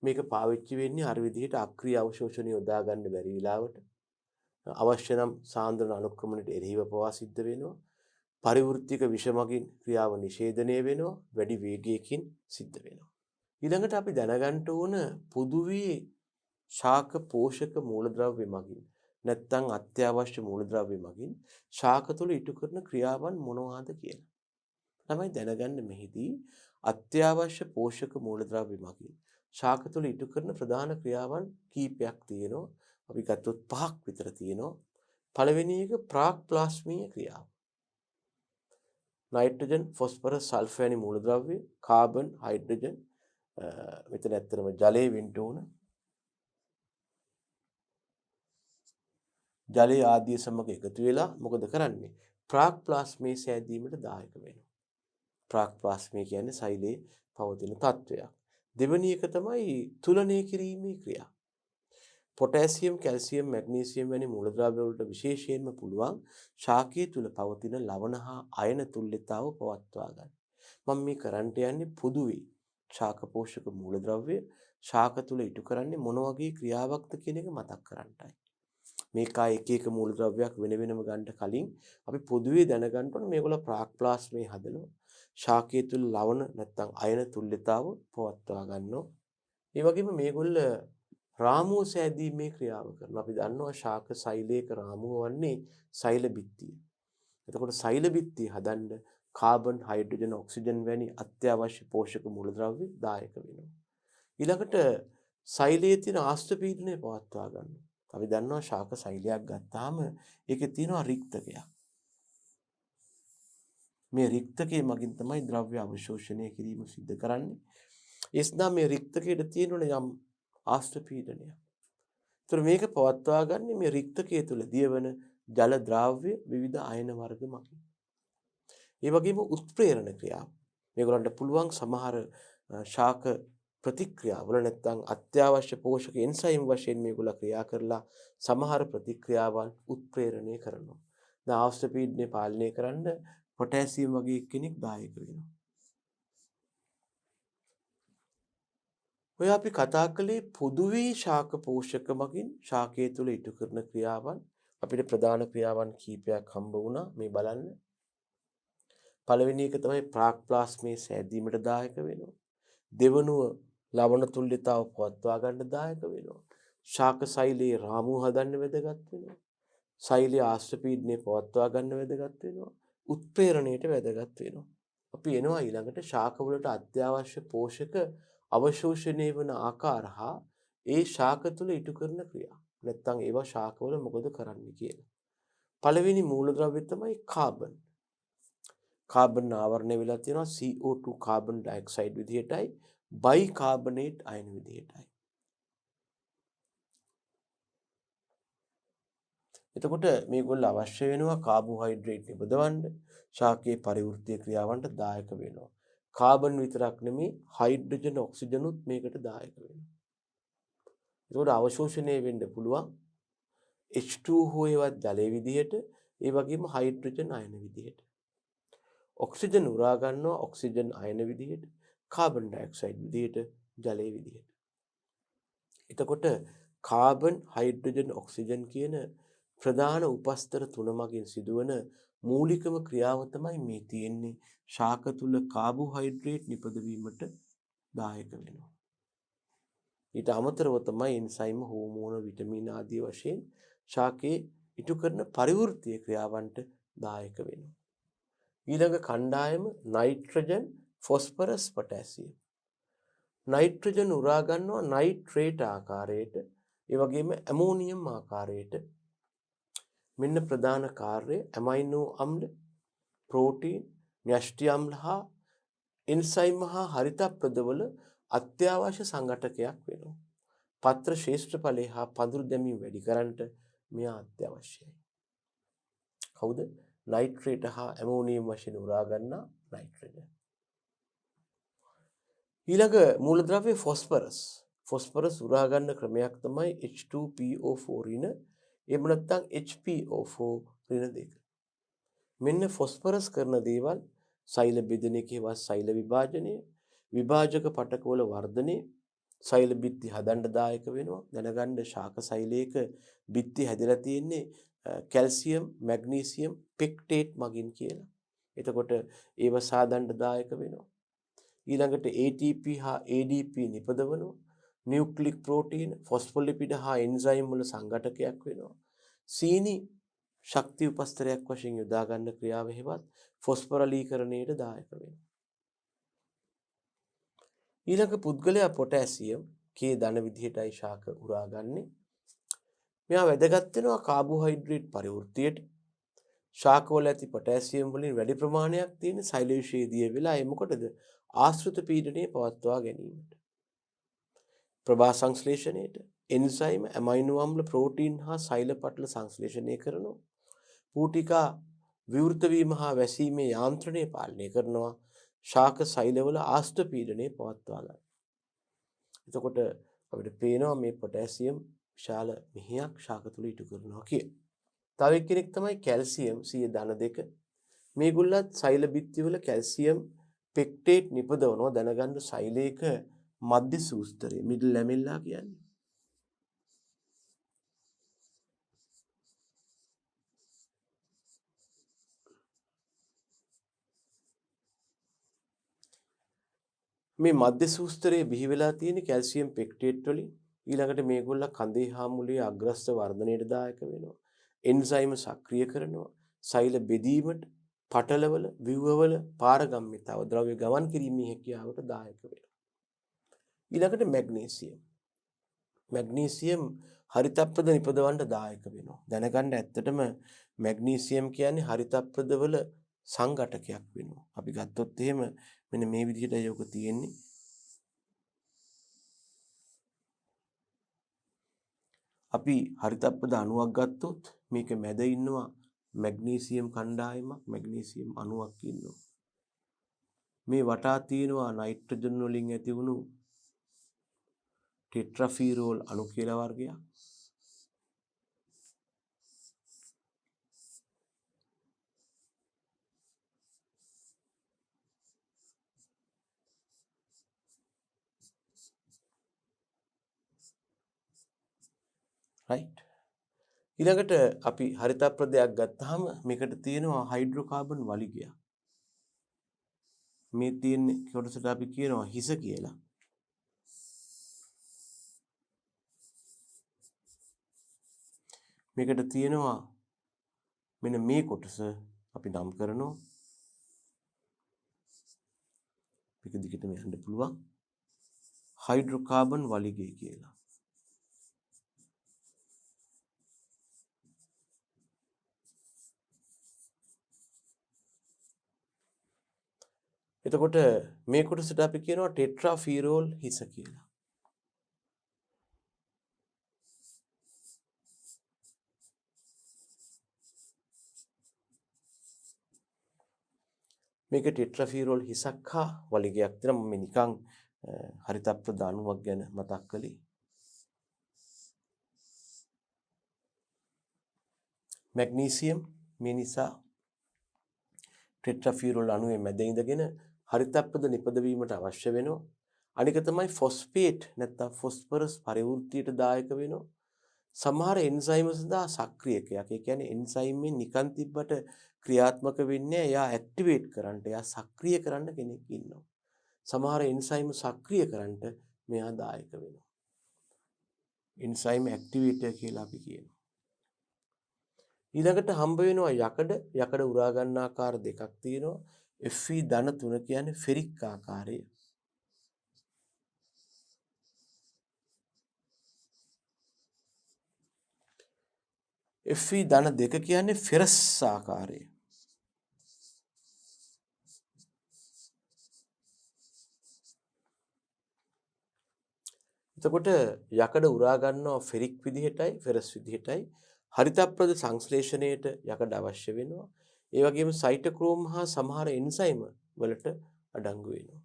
මේක පාවිච්චි වෙන්නේ අර විදිහට අක්‍රීය අවශෝෂණය යොදා ගන්න බැරි වෙලාවට අවශ්‍ය නම් සාන්ද්‍රණ අනුක්‍රමණයට එරෙහිව පවා සිද්ධ වෙනවා. පරිවෘත්තික විෂමගින් ක්‍රියාව නිෂේධනය වෙනවා. වැඩි වේගයකින් සිද්ධ වෙනවා. ඊළඟට අපි දැනගන්න ඕන පොදුවේ ශාක පෝෂක මූලද්‍රව්‍ය මගින් නැත්නම් අත්‍යවශ්‍ය මූලද්‍රව්‍ය මගින් ශාක තුළ ඉටු කරන ක්‍රියාවන් මොනවාද කියලා. තමයි දැනගන්න මෙහිදී අත්‍යවශ්‍ය පෝෂක මූලද්‍රව්‍ය මගින් ශාක තුළ ඉටු කරන ප්‍රධාන ක්‍රියාවන් කීපයක් තියෙනවා. අපි ගත්තොත් 5ක් විතර තියෙනවා. පළවෙනි එක ප්‍රාග්ප්ලාස්මීය ක්‍රියාව. නයිට්‍රජන්, ෆොස්ෆරස්, සල්ෆර් වැනි මූලද්‍රව්‍ය, කාබන්, හයිඩ්‍රජන් මෙතන ඇත්තටම ජලය වෙන්න ඕන. ජලය ආදිය සමග එකතු වෙලා මොකද කරන්නේ? ප්‍රාග්ප්ලාස්මයේ සෑදීමට දායක වෙනවා. ප්‍රාග්ප්ලාස්මය කියන්නේ සෛලයේ පවතින තත්වයක්. දෙවෙනි එක තමයි තුලනය කිරීමේ ක්‍රියාව. පොටෑසියම්, කැල්සියම්, මැග්නීසියම් වැනි මූලද්‍රව්‍ය වලට විශේෂයෙන්ම පුළුවන් ශාකයේ තුල පවතින ලවණ හා අයන තුල්‍යතාව පවත්වා ගන්න. මම මේ කරන්ට යන්නේ පොදුවේ ශාක පෝෂක මූලද්‍රව්‍ය ශාක තුල ඉටු කරන්නේ මොන වගේ ක්‍රියාවක්ද කියන එක මතක් කරගන්නයි. මේකා එක එක මූලද්‍රව්‍යයක් වෙන වෙනම ගන්න කලින් අපි පොදුවේ දැනගන්න ඕනේ මේගොල්ලෝ ප්‍රාග්ප්ලාස්මයේ හදනවා. ශාකයේ තුල ලවණ නැත්නම් අයන තුල්‍යතාව පවත්වා ගන්නවා. ඒ වගේම මේගොල්ල රාමුව සෑදීමේ ක්‍රියාව කරනවා. අපි දන්නවා ශාක සෛලයක රාමුව වන්නේ සෛල බිත්තිය. එතකොට සෛල බිත්තිය හදන්න කාබන්, හයිඩ්‍රජන්, ඔක්සිජන් වැනි අත්‍යවශ්‍ය පෝෂක මූලද්‍රව්‍ය දායක වෙනවා. ඊළඟට සෛලයේ තියෙන ආශ්‍ර පීඩනය පවත්වා ගන්නවා. අපි දන්නවා ශාක සෛලයක් ගත්තාම ඒකේ තියෙනවා රික්තකයක්. මේ රික්තකයේ මගින් තමයි ද්‍රව්‍ය අවශෝෂණය කිරීම සිද්ධ කරන්නේ. එස්නා මේ රික්තකයට තියෙනුනේ යම් ආශ්‍ර පීඩනයක්. ඒතර මේක පවත්වා ගන්න මේ රික්තකයේ තුල දියවන ජල ද්‍රව්‍ය විවිධ අයන වර්ග මගින්. ඒ වගේම උත්ප්‍රේරණ ක්‍රියාව. මේගොල්ලන්ට පුළුවන් සමහර ශාක ප්‍රතික්‍රියාවල නැත්නම් අත්‍යවශ්‍ය පෝෂක එන්සයිම් වශයෙන් මේගොල්ලෝ ක්‍රියා කරලා සමහර ප්‍රතික්‍රියාවන් උත්ප්‍රේරණය කරනවා. දැන් ආශ්‍ර පීඩනය පාලනය කරන්න පොටෑසියම් වගේ කෙනෙක් දායක වෙනවා. ඔය අපි කතා කළේ පොදුවේ ශාක පෝෂක මගින් ශාකයේ තුල ඉටු කරන ක්‍රියාවන්. අපිට ප්‍රධාන ක්‍රියාවන් කීපයක් හම්බ වුණා මේ බලන්න. පළවෙනි එක තමයි ප්‍රාග්ප්ලාස්මයේ සෑදීමට දායක වෙනවා. දෙවනුව ලවණ තුල්‍යතාව පවත්වා ගන්න දායක වෙනවා. ශාක සෛලයේ රාමුව හදන්න වැදගත් වෙනවා. සෛලයේ ආශ්‍ර පීඩනය පවත්වා ගන්න වැදගත් වෙනවා. උත්ප්‍රේරණයට වැදගත් වෙනවා. අපි එනවා ඊළඟට ශාක වලට අත්‍යවශ්‍ය පෝෂක අවශෝෂණය වන ආකාර හා ඒ ශාක තුල ඉටු කරන ක්‍රියා. නැත්නම් ඒවා ශාකවල මොකද කරන්නේ කියලා. පළවෙනි මූලද්‍රව්‍ය තමයි කාබන්. කාබන් ආවරණය වෙලා තියෙනවා CO2 කාබන් ඩයොක්සයිඩ් විදිහටයි බයිකාබනේට් අයන විදිහටයි. එතකොට මේගොල්ලෝ අවශ්‍ය වෙනවා කාබෝහයිඩ්‍රේට් නිපදවන්න ශාකයේ පරිවෘත්තීය ක්‍රියාවන්ට දායක වෙනවා. කාබන් විතරක් නෙමෙයි හයිඩ්‍රජන් ඔක්සිජනුත් මේකට දායක වෙනවා. ඒකට අවශෝෂණය වෙන්න පුළුවන් H2O ඒවත් ජලයේ විදිහට ඒ වගේම හයිඩ්‍රජන් අයන විදිහට. ඔක්සිජන් උරා ගන්නවා ඔක්සිජන් අයන විදිහට කාබන් ඩයොක්සයිඩ් විදිහට ජලයේ විදිහට. එතකොට කාබන් හයිඩ්‍රජන් ඔක්සිජන් කියන ප්‍රධාන උපස්තර තුන මගින් සිදුවන මූලිකම ක්‍රියාව තමයි මේ තියෙන්නේ ශාක තුල කාබෝහයිඩ්‍රේට් නිපදවීමට දායක වෙනවා. ඊට අමතරව තමයි එන්සයිම්, හෝමෝන, විටමින් ආදී වශයෙන් ශාකයේ ඉටු කරන පරිවෘත්තීය ක්‍රියාවන්ට දායක වෙනවා. ඊළඟ කණ්ඩායම නයිට්‍රජන්, ෆොස්ෆරස්, පොටෑසියම්. නයිට්‍රජන් උරා ගන්නවා නයිට්‍රේට් ආකාරයට, ඒ වගේම ඇමෝනියම් ආකාරයට. මෙන්න ප්‍රධාන කාර්යය ඇමයිනෝ අම්ල, ප්‍රෝටීන්, න්‍යෂ්ටි අම්ල හා එන්සයිම් හා හරිත ප්‍රදවල අත්‍යවශ්‍ය සංඝටකයක් වෙනවා. පත්‍ර ශ්‍රේෂ්ඨඵලය හා පඳුරු දැමීම වැඩි කරන්නට මෙය අත්‍යවශ්‍යයි. කවුද? නයිට්‍රේට් හා ඇමෝනියම් වශයෙන් උරා ගන්නා නයිට්‍රේට්. ඊළඟ මූලද්‍රව්‍ය ෆොස්ෆරස්. ෆොස්ෆරස් උරා ගන්න ක්‍රමයක් තමයි H2PO4 රින එහෙම නැත්නම් HPO4 රින දෙක. මෙන්න ෆොස්ෆරස් කරන දේවල් සෛල බෙදෙන එකේවත් සෛල විභාජනය, විභාජක පටකවල වර්ධනය, සෛල බිත්ති හදන්න දායක වෙනවා. දැනගන්න ශාක සෛලයක බිත්ති හැදලා තියෙන්නේ කැල්සියම්, මැග්නීසියම්, පෙක්ටේට් මගින් කියලා. එතකොට ඒව සාදන්න දායක වෙනවා. ඊළඟට ATP හා ADP නිපදවනවා. නියුක්ලික් ප්‍රෝටීන, ෆොස්ෆොලිපිඩ හා එන්සයිම් වල සංඝටකයක් වෙනවා. සීනි ශක්ති උපස්තරයක් වශයෙන් යොදා ගන්න ක්‍රියාව හේවත් ෆොස්ෆරලීකරණයට දායක වෙනවා. ඊළඟ පුද්ගලයා පොටෑසියම් කේ ධන විදිහටයි ශාක උරාගන්නේ. මෙයා වැදගත් වෙනවා කාබෝහයිඩ්‍රේට් පරිවෘත්තියට. ශාකවල ඇති පොටෑසියම් වලින් වැඩි ප්‍රමාණයක් තියෙන සෛලවිශේෂීය වෙලා ඒ මොකටද? ආශ්‍රිත පීඩනය පවත්වා ගැනීමට. ප්‍රභා සංශ්ලේෂණයට එන්සයිම්, ඇමයිනෝ අම්ල, ප්‍රෝටීන් හා සෛල පටල සංශ්ලේෂණය කරනවා. පූටිකා විවෘත වීම හා වැසීමේ යාන්ත්‍රණය පාලනය කරනවා. ශාක සෛලවල ආශ්‍රිත පීඩනය පවත්වා ගන්න. එතකොට අපිට පේනවා මේ පොටෑසියම් විශාල මෙහෙයක් ශාක තුල ඉටු කරනවා කියලා. තව එක්කෙනෙක් තමයි කැල්සියම් 102. මේගොල්ලත් සෛල බිත්තිවල කැල්සියම් පෙක්ටේට් නිපදවනවා. දැනගන්න සෛලයක මධ්‍ය සූස්තරය මිඩල් ලැමෙල්ලා කියන්නේ. මේ මධ්‍ය සූස්තරයේ බිහි වෙලා තියෙන කැල්සියම් පෙක්ටේට් වලින් ඊළඟට මේගොල්ලෝ කඳේ හා මුලේ අග්‍රස්ත වර්ධනයට දායක වෙනවා. එන්සයිම සක්‍රිය කරනවා. සෛල බෙදීමට, පටලවල, ව්‍යුහවල පාරගම්මිතාව ද්‍රව්‍ය ගමන් කිරීමේ හැකියාවට දායක වෙනවා. ඊළඟට මැග්නීසියම්. මැග්නීසියම් හරිතප්‍රද නිපදවන්න දායක වෙනවා. දැනගන්න ඇත්තටම මැග්නීසියම් කියන්නේ හරිතප්‍රදවල සංඝටකයක් වෙනවා. අපි ගත්තොත් එහෙම මෙන්න මේ විදිහට යෝග තියෙන්නේ. අපි හරිතප්‍රද අණුවක් ගත්තොත් මේක මැද ඉන්නවා මැග්නීසියම් කණ්ඩායමක්, මැග්නීසියම් අණුවක් ඉන්නවා. මේ වටා තියෙනවා නයිට්‍රජන් වලින් ඇති වුණු ටෙට්‍රාෆීරෝල් අණු කියලා වර්ගයක්. right. ඊළඟට අපි හරිතප්‍රදයක් ගත්තාම මේකට තියෙනවා හයිඩ්‍රෝකාබන් වලිගයක්. මේ තියෙන කොටසට අපි කියනවා හිස කියලා. මේකට තියෙනවා මෙන්න මේ කොටස අපි නම් කරනවා. මේක දිගටම යන්න පුළුවන්. හයිඩ්‍රෝකාබන් වලිගය කියලා. එතකොට මේ කොටසට අපි කියනවා ටෙට්‍රාෆීරෝල් හිස කියලා. මේක ටෙට්‍රාෆීරෝල් හිසක් හා වලිගයක් තියෙනවා. මම නිකන් හරිතප්‍රද අණුවක් ගැන මතක් කළේ. මැග්නීසියම් මේ නිසා ටෙට්‍රාෆීරෝල් අණුවේ මැද ඉඳගෙන හරිතප්‍රද නිපදවීමට අවශ්‍ය වෙනවා. අනික තමයි ෆොස්ෆේට් නැත්නම් ෆොස්ෆරස් පරිවෘත්තියට දායක වෙනවා. සමහර එන්සයිම් සඳහා සක්‍රියකයක්. ඒ කියන්නේ එන්සයිම් මේ නිකන් තිබ්බට ක්‍රියාත්මක වෙන්නේ එයා ඇක්ටිවේට් කරන්න, එයා සක්‍රිය කරන්න කෙනෙක් ඉන්නවා. සමහර එන්සයිම් සක්‍රිය කරන්න මෙයා දායක වෙනවා. එන්සයිම් ඇක්ටිවේටර් කියලා අපි කියනවා. ඊළඟට හම්බ වෙනවා යකඩ උරා ගන්න ආකාර දෙකක් තියෙනවා. Fe3 කියන්නේ ෆෙරික් ආකාරය. Fe2 කියන්නේ ෆෙරස් ආකාරය. එතකොට යකඩ උරා ගන්නවා ෆෙරික් විදිහටයි ෆෙරස් විදිහටයි හරිතප්‍රද සංශ්ලේෂණයට යකඩ අවශ්‍ය වෙනවා. ඒ වගේම සයිටෝක්‍රෝම් හා සමහර එන්සයිම් වලට අඩංගු වෙනවා.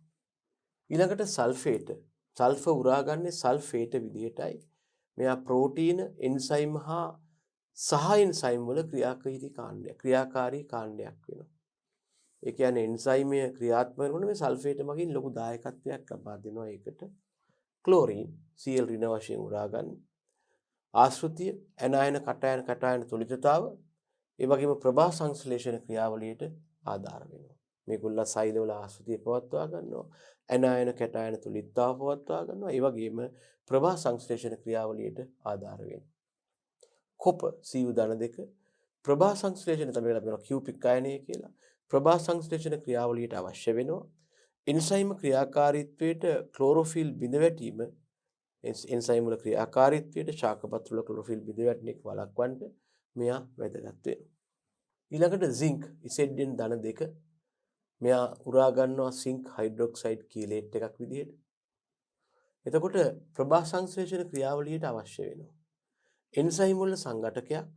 ඊළඟට සල්ෆේට. සල්ෆර් උරාගන්නේ සල්ෆේට විදිහටයි. මෙයා ප්‍රෝටීන එන්සයිම් හා සහ එන්සයිම් වල ක්‍රියාකාරී කාණ්ඩයක් වෙනවා. ඒ කියන්නේ එන්සයිමය ක්‍රියාත්මක වෙනකොට මේ සල්ෆේට මගින් ලොකු දායකත්වයක් ලබා දෙනවා ඒකට. ක්ලෝරීන් Cl ඍණ වශයෙන් උරාගන්න. ආශ්‍රිතය ඇනායන කටායන තුලිතතාව ඒ වගේම ප්‍රභා සංශ්ලේෂණ ක්‍රියාවලියට ආධාර වෙනවා. මේගොල්ලෝ සෛලවල ආශ්‍රිතය පවත්වා ගන්නවා. ඇනායන කැටායන තුලිතතාව පවත්වා ගන්නවා. ඒ වගේම ප්‍රභා සංශ්ලේෂණ ක්‍රියාවලියට ආධාර වෙනවා. කොපර් Cu ධන දෙක ප්‍රභා සංශ්ලේෂණ තමයි අපි කියනවා කියුපික් අයනය කියලා. ප්‍රභා සංශ්ලේෂණ ක්‍රියාවලියට අවශ්‍ය වෙනවා. එන්සයිම ක්‍රියාකාරීත්වයට ක්ලෝරොෆිල් බිඳ වැටීම එන්සයිම් වල ක්‍රියාකාරීත්වයට ශාකපත්‍ර වල ක්ලෝරොෆිල් බිඳ වැටෙන එක වළක්වන්න මෙයා වැදගත් වෙනවා. ඊළඟට සිංක් ඉසෙඩ්ඩෙන් ධන දෙක මෙයා උරා ගන්නවා සිංක් හයිඩ්‍රොක්සයිඩ් කීලේට් එකක් විදිහට. එතකොට ප්‍රභා සංශ්ලේෂණ ක්‍රියාවලියට අවශ්‍ය වෙනවා. එන්සයිම් වල සංඝටකයක්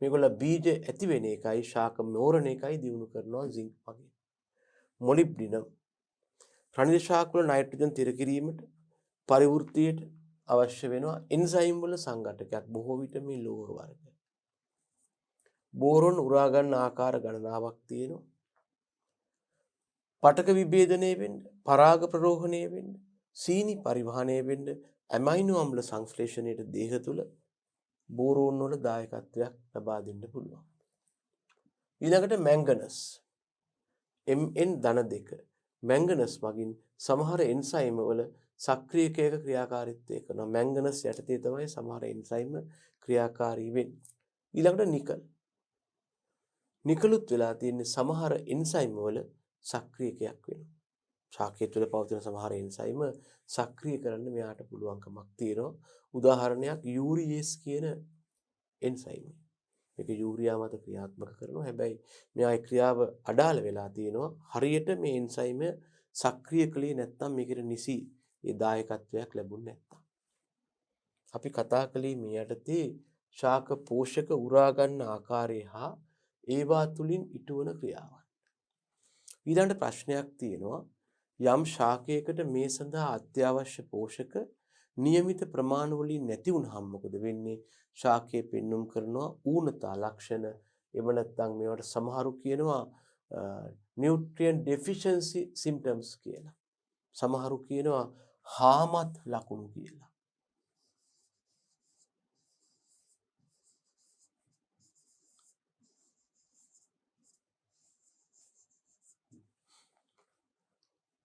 මේගොල්ල බීජ ඇති වෙන එකයි ශාක මෝරණ එකයි දිනු කරනවා සිංක් වගේ. මොලිබ්ඩිනම් රණිජ ශාක වල නයිට්‍රජන් තිර කිරීමට පරිවෘත්තියට අවශ්‍ය වෙනවා එන්සයිම් වල සංඝටකයක් බොහෝ විට මේ ලෝහ වර්ග. බෝරොන් උරා ගන්න ආකාර ගණනාවක් තියෙනවා. පටක විභේදනය වෙන්න, පරාග ප්‍රරෝහණය වෙන්න, සීනි පරිවහණය වෙන්න, ඇමයිනෝ අම්ල සංශ්ලේෂණයට දේහ තුල බෝරෝන් වල දායකත්වයක් ලබා දෙන්න පුළුවන්. ඊළඟට මැංගනස් Mn ධන දෙක මැංගනස් මගින් සමහර එන්සයිම් වල සක්‍රියකයක ක්‍රියාකාරීත්වය කරනවා. මැංගනස් යටතේ තමයි සමහර එන්සයිම් ක්‍රියාකාරී වෙන්නේ. ඊළඟට නිකල්. නිකලුත් වෙලා තියෙන්නේ සමහර එන්සයිම් වල සක්‍රියකයක් වෙනවා. ශාකය තුළ පවතින සමහර එන්සයිම් සක්‍රිය කරන්න මෙයාට පුළුවන්කමක් තියෙනවා. උදාහරණයක් යූරියේස් කියන එන්සයිම්. මේක යූරියා මත ක්‍රියාත්මක කරනවා. හැබැයි මෙයාගේ ක්‍රියාව අඩාල වෙලා තියෙනවා. හරියට මේ එන්සයිම සක්‍රිය කළේ නැත්නම් මේකට නිසි ඒ දායකත්වයක් ලැබුණේ නැත්නම්. අපි කතා කළේ මේ යටතේ ශාක පෝෂක උරා ගන්න ආකාරය හා ඒවා තුලින් ඉටුවන ක්‍රියාවන්. ඊළඟ ප්‍රශ්නයක් තියෙනවා යම් ශාකයකට මේ සඳහා අත්‍යවශ්‍ය පෝෂක નિયમિત ප්‍රමාණ වලින් නැති වුනහම මොකද වෙන්නේ? ශාකයේ පෙන්눔 කරනවා ඌනතා ලක්ෂණ. එව නැත්නම් මේවට සමහරු කියනවා nutrient deficiency symptoms කියලා. සමහරු කියනවා හාමත් ලකුණු කියලා.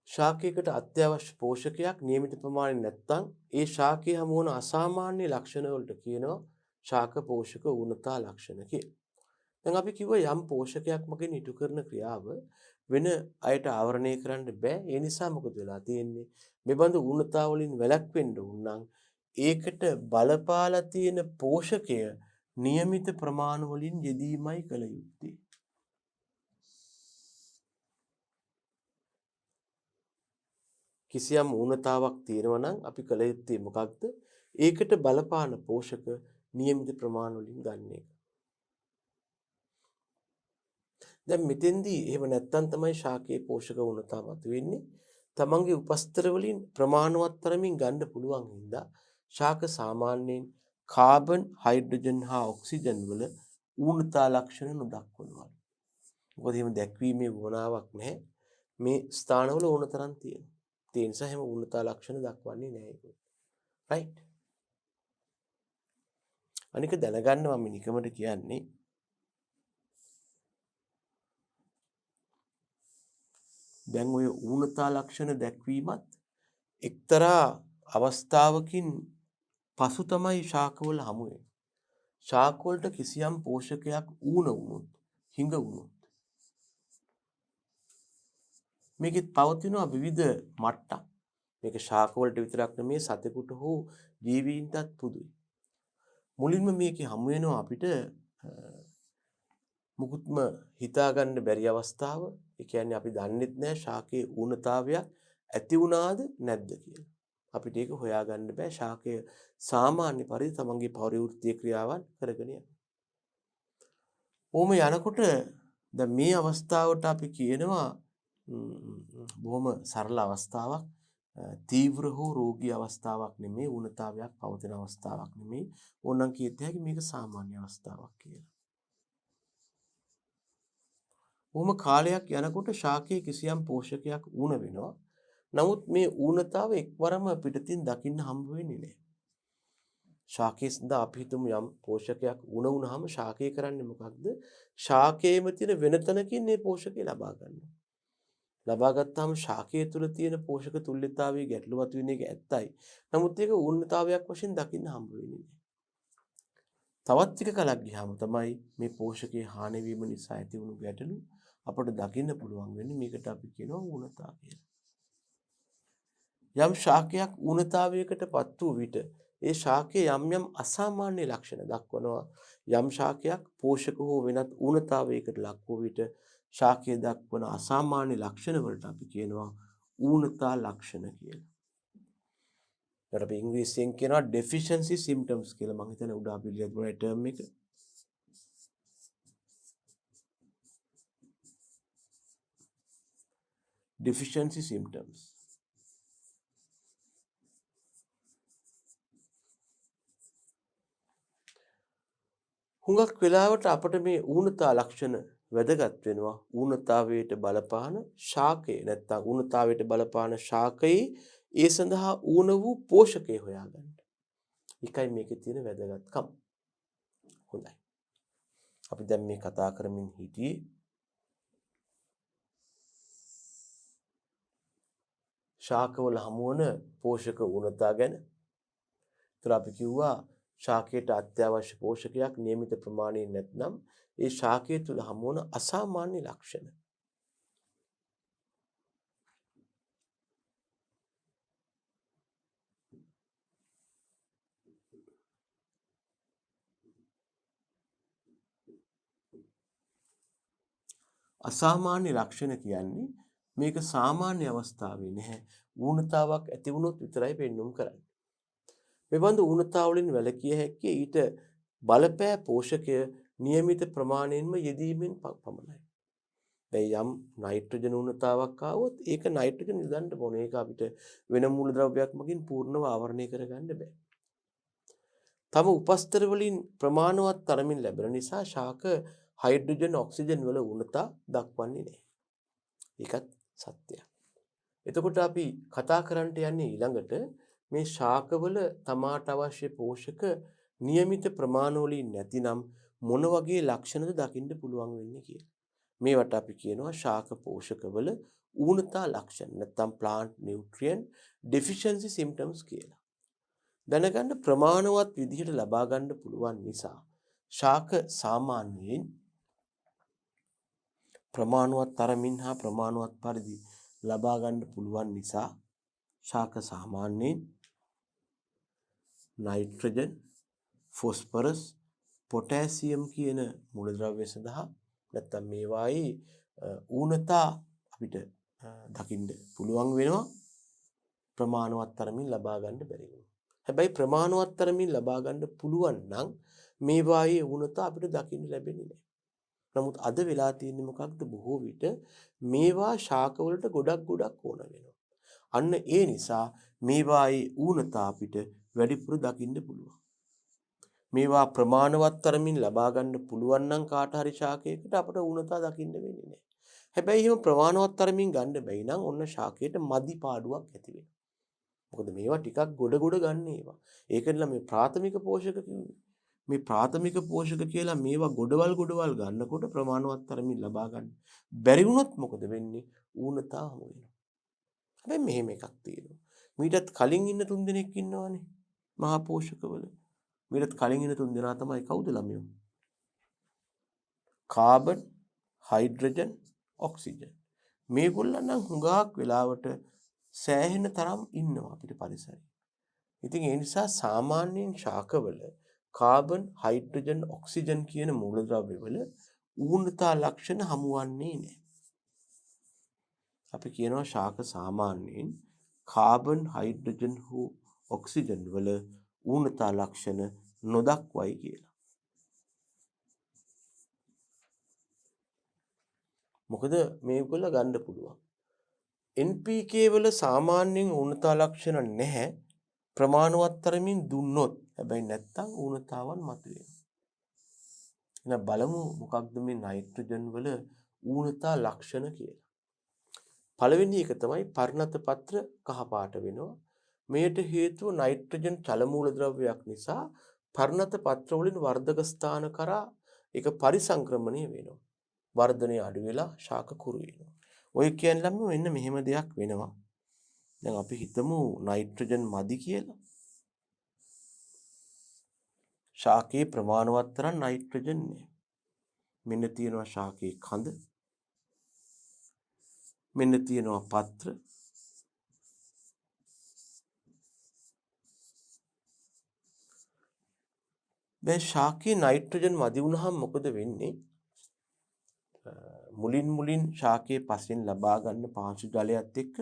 ශාකයකට අත්‍යවශ්‍ය පෝෂකයක් નિયમિત ප්‍රමාණය නැත්නම් ඒ ශාකයේ හමු වන අසාමාන්‍ය ලක්ෂණ වලට කියනවා ශාක පෝෂක ඌනතා ලක්ෂණ කියලා. දැන් අපි කිව්වා යම් පෝෂකයක් මගින් ඉටු කරන ක්‍රියාව වෙන අයට ආවරණය කරන්න බෑ. ඒ නිසා මොකද වෙලා තියෙන්නේ? මෙබඳු ඌනතා වලින් වැළැක්වෙන්න උන් නම් ඒකට බලපාලා තියෙන පෝෂකය નિયમિત ප්‍රමාණ වලින් යෙදීමයි කළ යුත්තේ. කිසියම් ඌනතාවක් තියෙනවා නම් අපි කළ යුත්තේ මොකක්ද? ඒකට බලපාන පෝෂක નિયમિત ප්‍රමාණ වලින් ගන්න එක. දැන් මෙතෙන්දී එහෙම නැත්තම් තමයි ශාකයේ පෝෂක ඌනතාව මතුවෙන්නේ. තමන්ගේ උපස්තර වලින් ප්‍රමාණවත් තරමින් ගන්න පුළුවන් හින්දා ශාක සාමාන්‍යයෙන් කාබන්, හයිඩ්‍රජන් හා ඔක්සිජන් වල ඌනතා ලක්ෂණ නොදක්වනවා. මොකද එහෙම දැක්වීමේ වුණාවක් නැහැ. මේ ස්ථානවල ඕන තරම් තියෙනවා. ඒ නිසා හැම ඌනතා ලක්ෂණ දක්වන්නේ නැහැ ඒක. රයිට්. අනික දැනගන්න මම නිකමට කියන්නේ දැන් ඔය ඌනතා ලක්ෂණ දැක්වීමත් එක්තරා අවස්ථාවකින් පසු තමයි ශාකවල හමු වෙන්නේ. ශාකවලට කිසියම් පෝෂකයක් ඌන වුණොත්, හිඟ වුණොත් මේකෙත් පවතිනවා විවිධ මට්ටම්. මේක ශාකවලට විතරක් නෙමේ සතෙකුට හෝ ජීවීන්ටත් පුදුයි. මුලින්ම මේකේ හමු වෙනවා අපිට මුකුත්ම හිතාගන්න බැරි අවස්ථාව. ඒ කියන්නේ අපි දන්නෙත් නැහැ ශාකයේ ඌනතාවයක් ඇති වුණාද නැද්ද කියලා. අපිට ඒක හොයාගන්න බෑ. ශාකය සාමාන්‍ය පරිදි තමන්ගේ පරිවෘත්තීය ක්‍රියාවන් කරගෙන යනවා. ඔහොම යනකොට දැන් මේ අවස්ථාවට අපි කියනවා බොහොම සරල අවස්ථාවක්. තීව්‍ර හෝ රෝගී අවස්ථාවක් නෙමෙයි, ඌනතාවයක් පවතින අවස්ථාවක් නෙමෙයි. ඕනනම් කියත හැකි මේක සාමාන්‍ය අවස්ථාවක් කියලා. ඔහොම කාලයක් යනකොට ශාකයේ කිසියම් පෝෂකයක් ඌන වෙනවා. නමුත් මේ ඌනතාව එක්වරම පිටතින් දකින්න හම්බ වෙන්නේ නැහැ. ශාකයේ සඳහා අපි හිතමු යම් පෝෂකයක් ඌන වුණාම ශාකය කරන්නේ මොකක්ද? ශාකයේම තියෙන වෙන තැනකින් මේ පෝෂකය ලබා ගන්නවා. ලබා ගත්තාම ශාකයේ තුල තියෙන පෝෂක තුල්‍යතාවයේ ගැටලුවත් වෙන එක ඇත්තයි. නමුත් ඒක ඌනතාවයක් වශයෙන් දකින්න හම්බ වෙන්නේ නැහැ. තවත් ටික කලක් ගියාම තමයි මේ පෝෂකයේ හානි වීම නිසා ඇති වුණු ගැටලු අපට දකින්න පුළුවන් වෙන්නේ. මේකට අපි කියනවා ඌනතාව කියලා. යම් ශාකයක් ඌනතාවයකටපත් වූ විට ඒ ශාකයේ යම් යම් අසාමාන්‍ය ලක්ෂණ දක්වනවා. යම් ශාකයක් පෝෂක හෝ වෙනත් ඌනතාවයකට ලක් වූ විට ශාකයේ දක්වන අසාමාන්‍ය ලක්ෂණ වලට අපි කියනවා ඌනතා ලක්ෂණ කියලා. ඒකට අපි ඉංග්‍රීසියෙන් කියනවා deficiency symptoms කියලා. මම හිතන්නේ උඩ අපි ලියලා දුන්නා ටර්ම් එක. deficiency symptoms. හුඟක් වෙලාවට අපිට මේ ඌනතා ලක්ෂණ වැදගත් වෙනවා. ඌනතාවයට බලපාන ශාකය නැත්නම් ඌනතාවයට බලපාන ශාකයේ ඒ සඳහා ඌන වූ පෝෂකය හොයාගන්න. ඒකයි මේකේ තියෙන වැදගත්කම. හොඳයි. අපි දැන් මේ කතා කරමින් හිටියේ ශාකවල හමුවන පෝෂක ඌනතා ගැන. ඒතර අපි කිව්වා ශාකයට අත්‍යවශ්‍ය පෝෂකයක් નિયમિત ප්‍රමාණයෙන් නැත්නම් ඒ ශාකය තුල හමුවන අසාමාන්‍ය ලක්ෂණ. අසාමාන්‍ය ලක්ෂණ කියන්නේ මේක සාමාන්‍ය අවස්ථාවේ නැහැ. ඌනතාවක් ඇති වුණොත් විතරයි පෙන්눔 කරන්නේ. මේ බඳු ඌනතාව වලින් වැළකිය හැක්කේ ඊට බලපෑ පෝෂකය નિયમિત ප්‍රමාණයෙන්ම යෙදීමෙන් පමණයි. දැන් යම් නයිට්‍රජන් ඌනතාවක් ආවොත් ඒක නයිට්‍රජන් යොදන්න ඕනේ. ඒක අපිට වෙන මූලද්‍රව්‍යයක් මගින් පූර්ණව ආවරණය කරගන්න බෑ. තම උපස්තර වලින් ප්‍රමාණවත් තරමින් ලැබෙන නිසා ශාක හයිඩ්‍රජන් ඔක්සිජන් වල ඌනතා දක්වන්නේ නැහැ. ඒකත් සත්‍යයක්. එතකොට අපි කතා කරන්නට යන්නේ ඊළඟට මේ ශාකවල තමාට අවශ්‍ය පෝෂක નિયમિત ප්‍රමාණවලින් නැතිනම් මොන වගේ ලක්ෂණද දකින්න පුළුවන් වෙන්නේ කියලා. මේවට අපි කියනවා ශාක පෝෂකවල ඌනතා ලක්ෂණ නැත්නම් plant nutrient deficiency symptoms කියලා. දැනගන්න ප්‍රමාණවත් විදිහට ලබා ගන්න පුළුවන් නිසා ශාක සාමාන්‍යයෙන් ප්‍රමාණවත් තරමින් හා ප්‍රමාණවත් පරිදි ලබා ගන්න පුළුවන් නිසා ශාක සාමාන්‍යයෙන් නයිට්‍රජන්, ෆොස්ෆරස්, පොටෑසියම් කියන මූලද්‍රව්‍ය සඳහා නැත්නම් මේවායේ ඌනතා අපිට දකින්න පුළුවන් වෙනවා ප්‍රමාණවත් තරමින් ලබා ගන්න බැරි වෙනවා. හැබැයි ප්‍රමාණවත් තරමින් ලබා ගන්න පුළුවන් නම් මේවායේ ඌනතා අපිට දකින්න ලැබෙන්නේ නැහැ. නමුත් අද වෙලා තියෙන්නේ මොකක්ද? බොහෝ විට මේවා ශාකවලට ගොඩක් ඕන වෙනවා. අන්න ඒ නිසා මේවායේ ඌනතා අපිට වැඩිපුර දකින්න පුළුවන්. මේවා ප්‍රමාණවත් තරමින් ලබා ගන්න පුළුවන් නම් කාට හරි ශාකයකට අපට ඌනතා දකින්න වෙන්නේ නැහැ. හැබැයි එහෙම ප්‍රමාණවත් තරමින් ගන්න බැයි නම් ඔන්න ශාකයට මදි පාඩුවක් ඇති වෙනවා. මොකද මේවා ටිකක් ගොඩ ගන්න ඒවා. ඒකෙන්ලා මේ ප්‍රාථමික පෝෂක කිව්වේ. මේ ප්‍රාථමික පෝෂක කියලා මේවා ගොඩවල් ගන්නකොට ප්‍රමාණවත් තරමින් ලබා ගන්න බැරි වුණොත් මොකද වෙන්නේ? ඌනතා හමු වෙනවා. හැබැයි මෙහෙම එකක් තියෙනවා. මීටත් කලින් ඉන්න 3 දෙනෙක් ඉන්නවනේ. මහා පෝෂකවල. මීටත් කලින් ඉන්න 3 දෙනා තමයි කවුද ළමයෝ? Carbon, hydrogen, oxygen. මේගොල්ලන් නම් හුඟක් වෙලාවට සෑහෙන තරම් ඉන්නවා අපිට පරිසරයේ. ඉතින් ඒ නිසා සාමාන්‍යයෙන් ශාකවල කාබන්, හයිඩ්‍රජන්, ඔක්සිජන් කියන මූලද්‍රව්‍ය වල ඌනතා ලක්ෂණ හමුවන්නේ නැහැ. අපි කියනවා ශාක සාමාන්‍යයෙන් කාබන් හයිඩ්‍රජන් හෝ ඔක්සිජන් වල ඌනතා ලක්ෂණ නොදක්වයි කියලා. මොකද මේගොල්ල ගන්න පුළුවන්. NPK වල සාමාන්‍යයෙන් ඌනතා ලක්ෂණ නැහැ ප්‍රමාණවත් තරමින් දුන්නොත්. හැබැයි නැත්තම් ඌනතාවන් මතුවෙනවා. එහෙනම් බලමු මොකක්ද මේ නයිට්‍රජන් වල ඌනතා ලක්ෂණ කියලා. පළවෙනි එක තමයි පරිණත පත්‍ර කහ පාට වෙනවා. මේට හේතුව නයිට්‍රජන් චල මූලද්‍රව්‍යයක් නිසා පරිණත පත්‍ර වලින් වර්ධක ස්ථාන කරා ඒක පරිසංක්‍රමණය වෙනවා. වර්ධනය අඩු වෙලා ශාක කුරු වෙනවා. ඔය කියන්නම මෙන්න මෙහෙම දෙයක් වෙනවා. දැන් අපි හිතමු නයිට්‍රජන් මදි කියලා. ශාකයේ ප්‍රමාණවත් තරම් නයිට්‍රජන් නැහැ. මෙන්න තියෙනවා ශාකයේ කඳ. මෙන්න තියෙනවා පත්‍ර. දැන් ශාකයේ නයිට්‍රජන් මදි වුණාම මොකද වෙන්නේ? මුලින් ශාකයේ පසෙන් ලබා ගන්න පාංශු ජලයත් එක්ක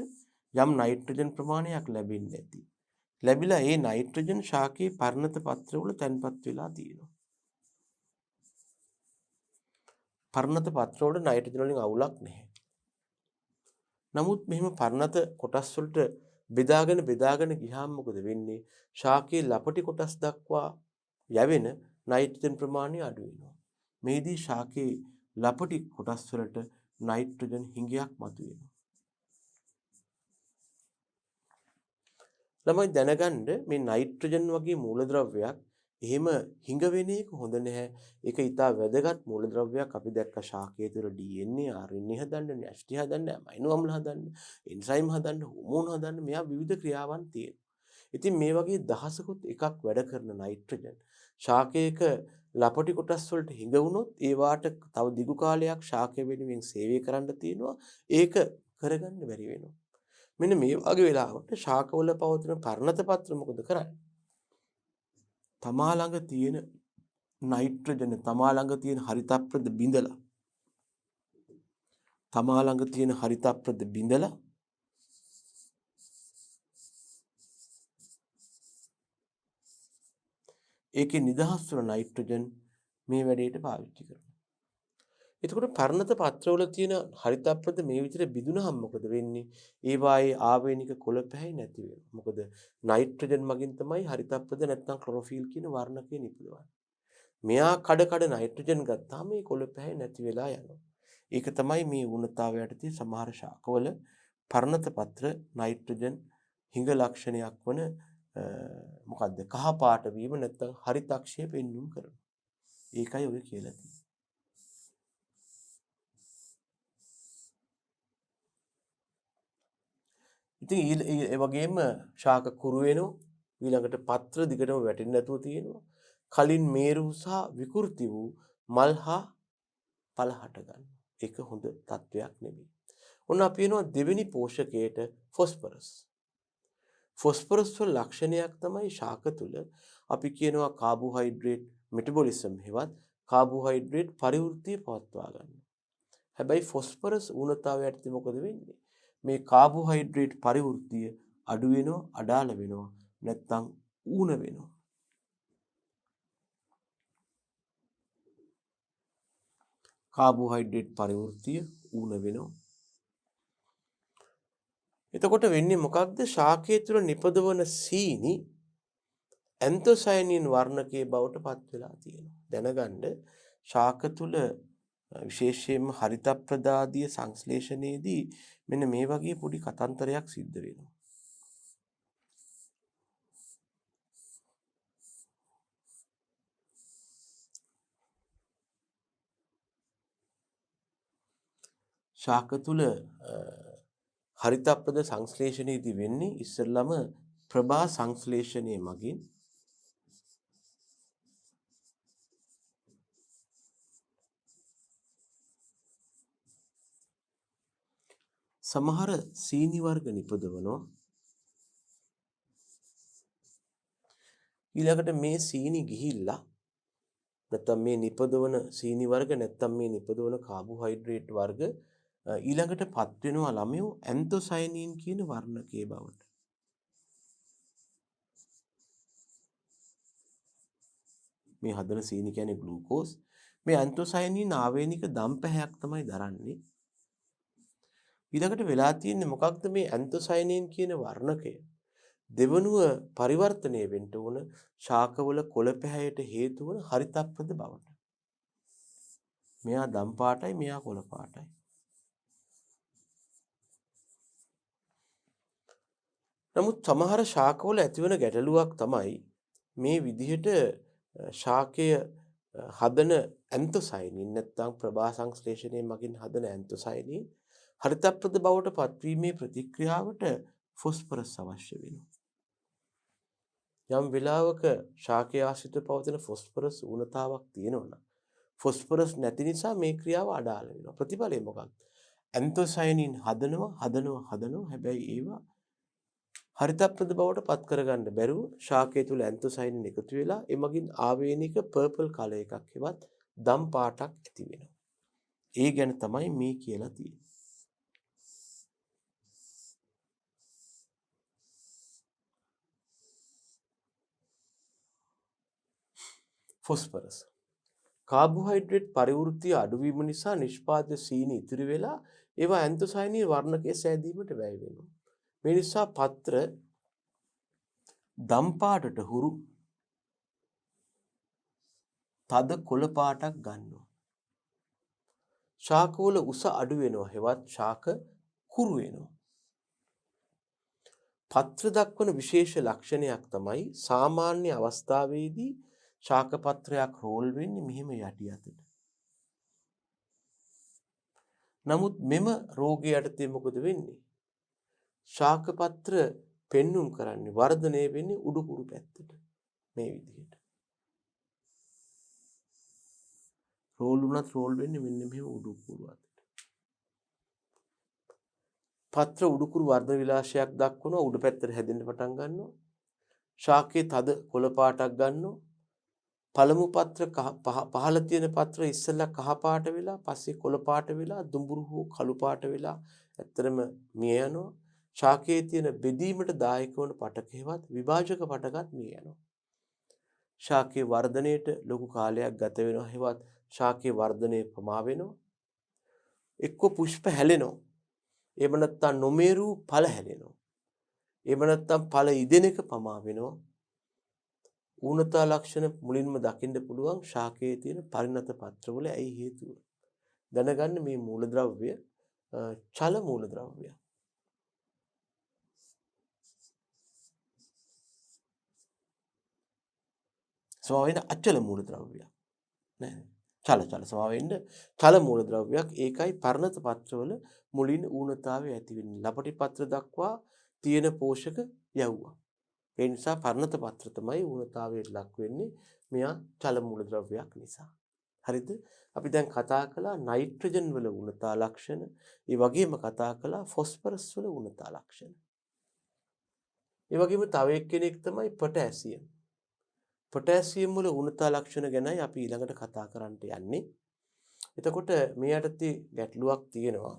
යම් නයිට්‍රජන් ප්‍රමාණයක් ලැබෙන්නේ නැති. ලැබිලා ඒ නයිට්‍රජන් ශාකයේ පරිණත පත්‍ර වල තැන්පත් වෙලා තියෙනවා. පරිණත පත්‍ර වල නයිට්‍රජන් වලින් අවුලක් නැහැ. නමුත් මෙහෙම පරිණත කොටස් වලට බෙදාගෙන ගියාම මොකද වෙන්නේ? ශාකයේ ලපටි කොටස් දක්වා යැවෙන නයිට්‍රජන් ප්‍රමාණය අඩු වෙනවා. මේදී ශාකයේ ලපටි කොටස් වලට නයිට්‍රජන් හිඟයක් මතුවෙනවා. ළමයි දැනගන්න මේ නයිට්‍රජන් වගේ මූලද්‍රව්‍යයක් එහෙම හිඟ වෙන එක හොඳ නැහැ. ඒක ඊටා වැදගත් මූලද්‍රව්‍යයක්. අපි දැක්ක ශාකයේ තුල DNA, RNA හදන්න, NAST හදන්න, අමයිනෝ අම්ල හදන්න, එන්සයිම් හදන්න, හෝමෝන් හදන්න මෙයා විවිධ ක්‍රියාවන් තියෙනවා. ඉතින් මේ වගේ දහසකුත් එකක් වැඩ කරන නයිට්‍රජන් ශාකයක ලපටි කොටස් වලට හිඟ වුණොත් ඒ වාට තව දිගු කාලයක් ශාකය වෙනුවෙන් සේවය කරන්න තියෙනවා. ඒක කරගන්න බැරි වෙනවා. මෙන්න මේ වගේ වෙලාවට ශාකවල පවතින පරිණත පත්‍ර මොකද කරන්නේ? තමා ළඟ තියෙන නයිට්‍රජන් තමා ළඟ තියෙන හරිතප්‍රද බිඳලා ඒකේ නිදහස් වන නයිට්‍රජන් මේ වැඩේට පාවිච්චි කරනවා. එතකොට පරිණත පත්‍රවල තියෙන හරිතප්‍රද මේ විදිහට බිඳුනහම මොකද වෙන්නේ? ඒවායේ ආවේනික කොළ පැහැයි නැති වෙනවා. මොකද නයිට්‍රජන් මගින් තමයි හරිතප්‍රද නැත්නම් ක්ලොරොෆිල් කියන වර්ණකය නිපදවන්නේ. මෙයා කඩ නයිට්‍රජන් ගත්තාම මේ කොළ පැහැයි නැති වෙලා යනවා. ඒක තමයි මේ ඌනතාවයට තියෙන සමහර ශාකවල පරිණත පත්‍ර නයිට්‍රජන් හිඟ ලක්ෂණයක් වන මොකද්ද? කහ පාට වීම නැත්නම් හරිතක්ෂය පෙන්වුම් කරනවා. ඒකයි ඔය කියලා තියෙන්නේ. ඉතින් ඒ වගේම ශාක කුරු වෙනවා. ඊළඟට පත්‍ර දිගටම වැටෙන්නේ නැතුව තියෙනවා. කලින් මේරු සහ විකෘති වූ මල් හා පළ හට ගන්නවා. ඒක හොඳ තත්වයක් නෙමෙයි. ඔන්න අපි එනවා දෙවෙනි පෝෂකයට ෆොස්ෆරස්. ෆොස්ෆරස් වල ලක්ෂණයක් තමයි ශාක තුල අපි කියනවා කාබෝහයිඩ්‍රේට් මෙටබොලිසම් හෙවත් කාබෝහයිඩ්‍රේට් පරිවෘත්තිය පවත්වා ගන්න. හැබැයි ෆොස්ෆරස් ඌනතාවයට මොකද වෙන්නේ? මේ කාබෝහයිඩ්‍රේට් පරිවෘත්තිය අඩු වෙනවා, අඩාල වෙනවා, නැත්නම් ඌන වෙනවා. කාබෝහයිඩ්‍රේට් පරිවෘත්තිය ඌන වෙනවා. එතකොට වෙන්නේ මොකක්ද? ශාකයේ තුල නිපදවන සීනි ඇන්තොසයනින් වර්ණකයේ බවට පත් වෙලා තියෙනවා. දැනගන්න ශාක තුල විශේෂයෙන්ම හරිත ප්‍රදාදීය සංශ්ලේෂණයේදී මෙන්න මේ වගේ පොඩි කතන්තරයක් සිද්ධ වෙනවා. ශාක තුල හරිත ප්‍රද සංශ්ලේෂණයේදී වෙන්නේ ඉස්සෙල්ලාම ප්‍රභා සංශ්ලේෂණයේ මගින් සමහර සීනි වර්ග නිපදවනවා. ඊළඟට මේ සීනි ගිහිල්ලා නැත්නම් මේ නිපදවන සීනි වර්ග නැත්නම් මේ නිපදවන කාබෝහයිඩ්‍රේට් වර්ග ඊළඟට පත් වෙනවා ළමයෝ ඇන්තොසයනින් කියන වර්ණකයේ බවට. මේ හදන සීනි කියන්නේ ග්ලූකෝස්. මේ ඇන්තොසයනින් ආවේනික දම්පැහැයක් තමයි දරන්නේ. ඊළඟට වෙලා තියෙන්නේ මොකක්ද මේ ඇන්තොසයනින් කියන වර්ණකය? දෙවනුව පරිවර්තනය වෙන්න ඕන ශාකවල කොළ පැහැයට හේතු වන හරිතප්‍රද බවට. මෙයා දම් පාටයි මෙයා කොළ පාටයි. නමුත් සමහර ශාකවල ඇතිවන ගැටලුවක් තමයි මේ විදිහට ශාකය හදන ඇන්තොසයනින් නැත්නම් ප්‍රභා සංශ්ලේෂණය මගින් හදන ඇන්තොසයනින් හරිතප්‍රද බවට පත්වීමේ ප්‍රතික්‍රියාවට ෆොස්ෆරස් අවශ්‍ය වෙනවා. යම් වෙලාවක ශාකය ආශ්‍රිත පවතින ෆොස්ෆරස් ඌනතාවක් තියෙනවා නම් ෆොස්ෆරස් නැති නිසා මේ ක්‍රියාව අඩාල වෙනවා. ප්‍රතිඵලය මොකක්ද? ඇන්තොසයනින් හදනවා හැබැයි ඒවා හරිතප්‍රද බවට පත් කරගන්න බැරුව ශාකය තුල ඇන්තොසයනින් එකතු වෙලා එමගින් ආවේනික පර්පල් කලර් එකක් හෙවත් දම් පාටක් ඇති වෙනවා. ඒ ගැන තමයි මේ කියලා තියෙන්නේ. ෆොස්ෆරස් කාබෝහයිඩ්‍රේට් පරිවෘත්තිය අඩුවීම නිසා නිෂ්පාදිත සීනි ඉතිරි වෙලා ඒවා ඇන්තොසයනින් වර්ණකයේ සෑදීමට වැය වෙනවා. මේ නිසා පත්‍ර දම් පාටට හුරු තද කොළ පාටක් ගන්නවා. ශාකවල උස අඩු වෙනවා හෙවත් ශාක කුරු වෙනවා. පත්‍ර දක්වන විශේෂ ලක්ෂණයක් තමයි සාමාන්‍ය අවස්ථාවේදී ශාක පත්‍රයක් රෝල් වෙන්නේ මෙහෙම යටි අතට. නමුත් මෙම රෝගය යටතේ මොකද වෙන්නේ? ශාක පත්‍ර පෙන්눔 කරන්නේ වර්ධනය වෙන්නේ උඩුකුරු පැත්තට. මේ විදිහට. රෝල් වුණත් රෝල් වෙන්නේ මෙන්න මෙහෙම උඩුකුරු අතට. පත්‍ර උඩුකුරු වර්ධන විලාසයක් දක්වනවා උඩ පැත්තට හැදෙන්න පටන් ගන්නවා. ශාකයේ තද කොළ පාටක් ගන්නවා. පළමු පත්‍ර පහළ තියෙන පත්‍ර ඉස්සෙල්ලා කහ පාට වෙලා පස්සේ කොළ පාට වෙලා දුඹුරු හෝ කළු පාට වෙලා ඇත්තරම මිය යනවා. ශාකයේ තියෙන බෙදීමට දායක වන පටකේවත් විභාජක පටකත් මිය යනවා. ශාකයේ වර්ධනයේට ලොකු කාලයක් ගත වෙනවා හෙවත් ශාකයේ වර්ධනයේ ප්‍රමා වෙනවා. එක්ක පුෂ්ප හැලෙනවා. එහෙම නැත්නම් නොමේරු ඵල හැලෙනවා. එහෙම නැත්නම් ඵල ඉදෙන එක ප්‍රමා වෙනවා. ඌනතා ලක්ෂණ මුලින්ම දකින්න පුළුවන් ශාකයේ තියෙන පරිණත පත්‍රවල ඇයි හේතුව. දැනගන්න මේ මූලද්‍රව්‍ය චල මූලද්‍රව්‍යයක්. සමාවෙන්න අචල මූලද්‍රව්‍යයක්. නෑ. චල සමාවෙන්න චල මූලද්‍රව්‍යයක්. ඒකයි පරිණත පත්‍රවල මුලින් ඌනතාවය ඇති වෙන්නේ. ලපටි පත්‍ර දක්වා තියෙන පෝෂක යවුවා. ඒ නිසා පරිණත පත්‍ර තමයි ඌනතාවයට ලක් වෙන්නේ මෙයා චල මූලද්‍රව්‍යයක් නිසා. හරිද? අපි දැන් කතා කළා නයිට්‍රජන් වල ඌනතා ලක්ෂණ, ඒ වගේම කතා කළා ෆොස්ෆරස් වල ඌනතා ලක්ෂණ. ඒ වගේම තව එක්කෙනෙක් තමයි පොටෑසියම්. පොටෑසියම් වල ඌනතා ලක්ෂණ ගැනයි අපි ඊළඟට කතා කරන්න යන්නේ. එතකොට මේ යටතේ ගැටලුවක් තියෙනවා.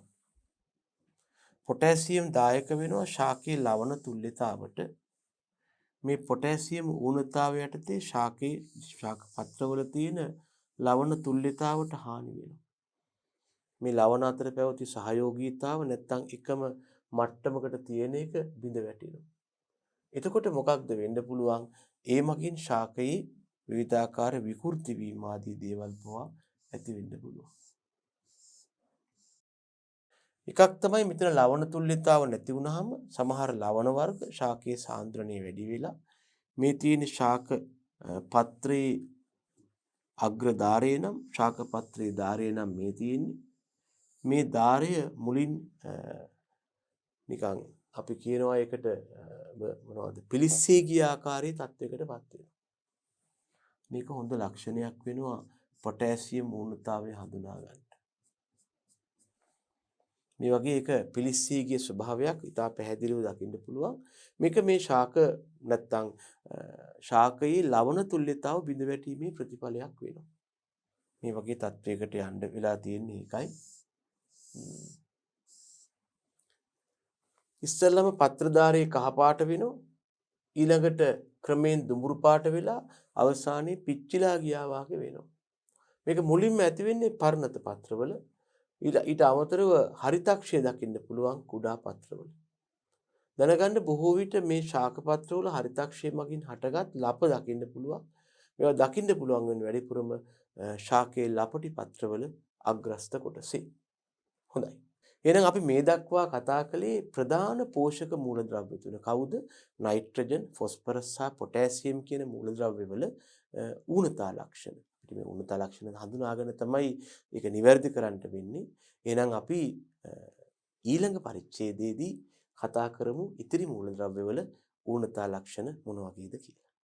පොටෑසියම් දායක වෙනවා ශාකයේ ලවණ තුල්‍යතාවට. මේ පොටෑසියම් ඌනතාවය යටතේ ශාක පත්‍රවල තියෙන ලවණ තුල්‍යතාවට හානි වෙනවා. මේ ලවණ අතර පැවති සහයෝගීතාව නැත්තම් එකම මට්ටමකට තියෙන එක බිඳ වැටෙනවා. එතකොට මොකක්ද වෙන්න පුළුවන්? ඒ මගින් ශාකයේ විවිධාකාර විකෘති වීම ආදී දේවල් පවා ඇති වෙන්න පුළුවන්. එකක් තමයි මෙතන ලවණ තුල්‍යතාව නැති වුනහම සමහර ලවණ වර්ග ශාකයේ සාන්ද්‍රණය වැඩි වෙලා මේ තියෙන ශාක පත්‍රයේ අග්‍ර ධාරය නම් ශාක පත්‍රයේ ධාරය නම් මේ තියෙන්නේ මේ ධාරය මුලින් නිකන් අපි කියනවා ඒකට මොනවද පිලිස්සී ගිය ආකාරයේ තත්වයකටපත් වෙනවා. මේක හොඳ ලක්ෂණයක් වෙනවා පොටෑසියම් ඌනතාවය හඳුනා ගන්න. මේ වගේ එක පිලිස්සී ගිය ස්වභාවයක් ඉතා පැහැදිලිව දකින්න පුළුවන්. මේක මේ ශාක නැත්තම් ශාකයේ ලවණ තුල්‍යතාව බිඳ වැටීමේ ප්‍රතිඵලයක් වෙනවා. මේ වගේ තත්වයකට යන්න වෙලා තියෙන්නේ ඒකයි. ඉස්සෙල්ලම පත්‍රධාරයේ කහ පාට වෙනවා. ඊළඟට ක්‍රමයෙන් දුඹුරු පාට වෙලා අවසානයේ පිච්චිලා ගියා වාගේ වෙනවා. මේක මුලින්ම ඇති වෙන්නේ පර්ණත පත්‍රවල. ඊට අමතරව හරිතක්ෂය දකින්න පුළුවන් කුඩා පත්‍රවල. දැනගන්න බොහෝ විට මේ ශාක පත්‍රවල හරිතක්ෂය මගින් හටගත් ලප දකින්න පුළුවන්. මේවා දකින්න පුළුවන් වෙන වැඩිපුරම ශාකයේ ලපටි පත්‍රවල අග්‍රස්ත කොටසේ. හොඳයි. එහෙනම් අපි මේ දක්වා කතා කළේ ප්‍රධාන පෝෂක මූලද්‍රව්‍ය තුන. කවුද? නයිට්‍රජන්, ෆොස්ෆරස් සහ පොටෑසියම් කියන මූලද්‍රව්‍යවල ඌනතා ලක්ෂණ. ඉතින් මේ ඌනතා ලක්ෂණ හඳුනාගෙන තමයි ඒක නිවැරදි කරන්න වෙන්නේ. එහෙනම් අපි ඊළඟ පරිච්ඡේදයේදී කතා කරමු ඉතිරි මූලද්‍රව්‍යවල ඌනතා ලක්ෂණ මොන වගේද කියලා.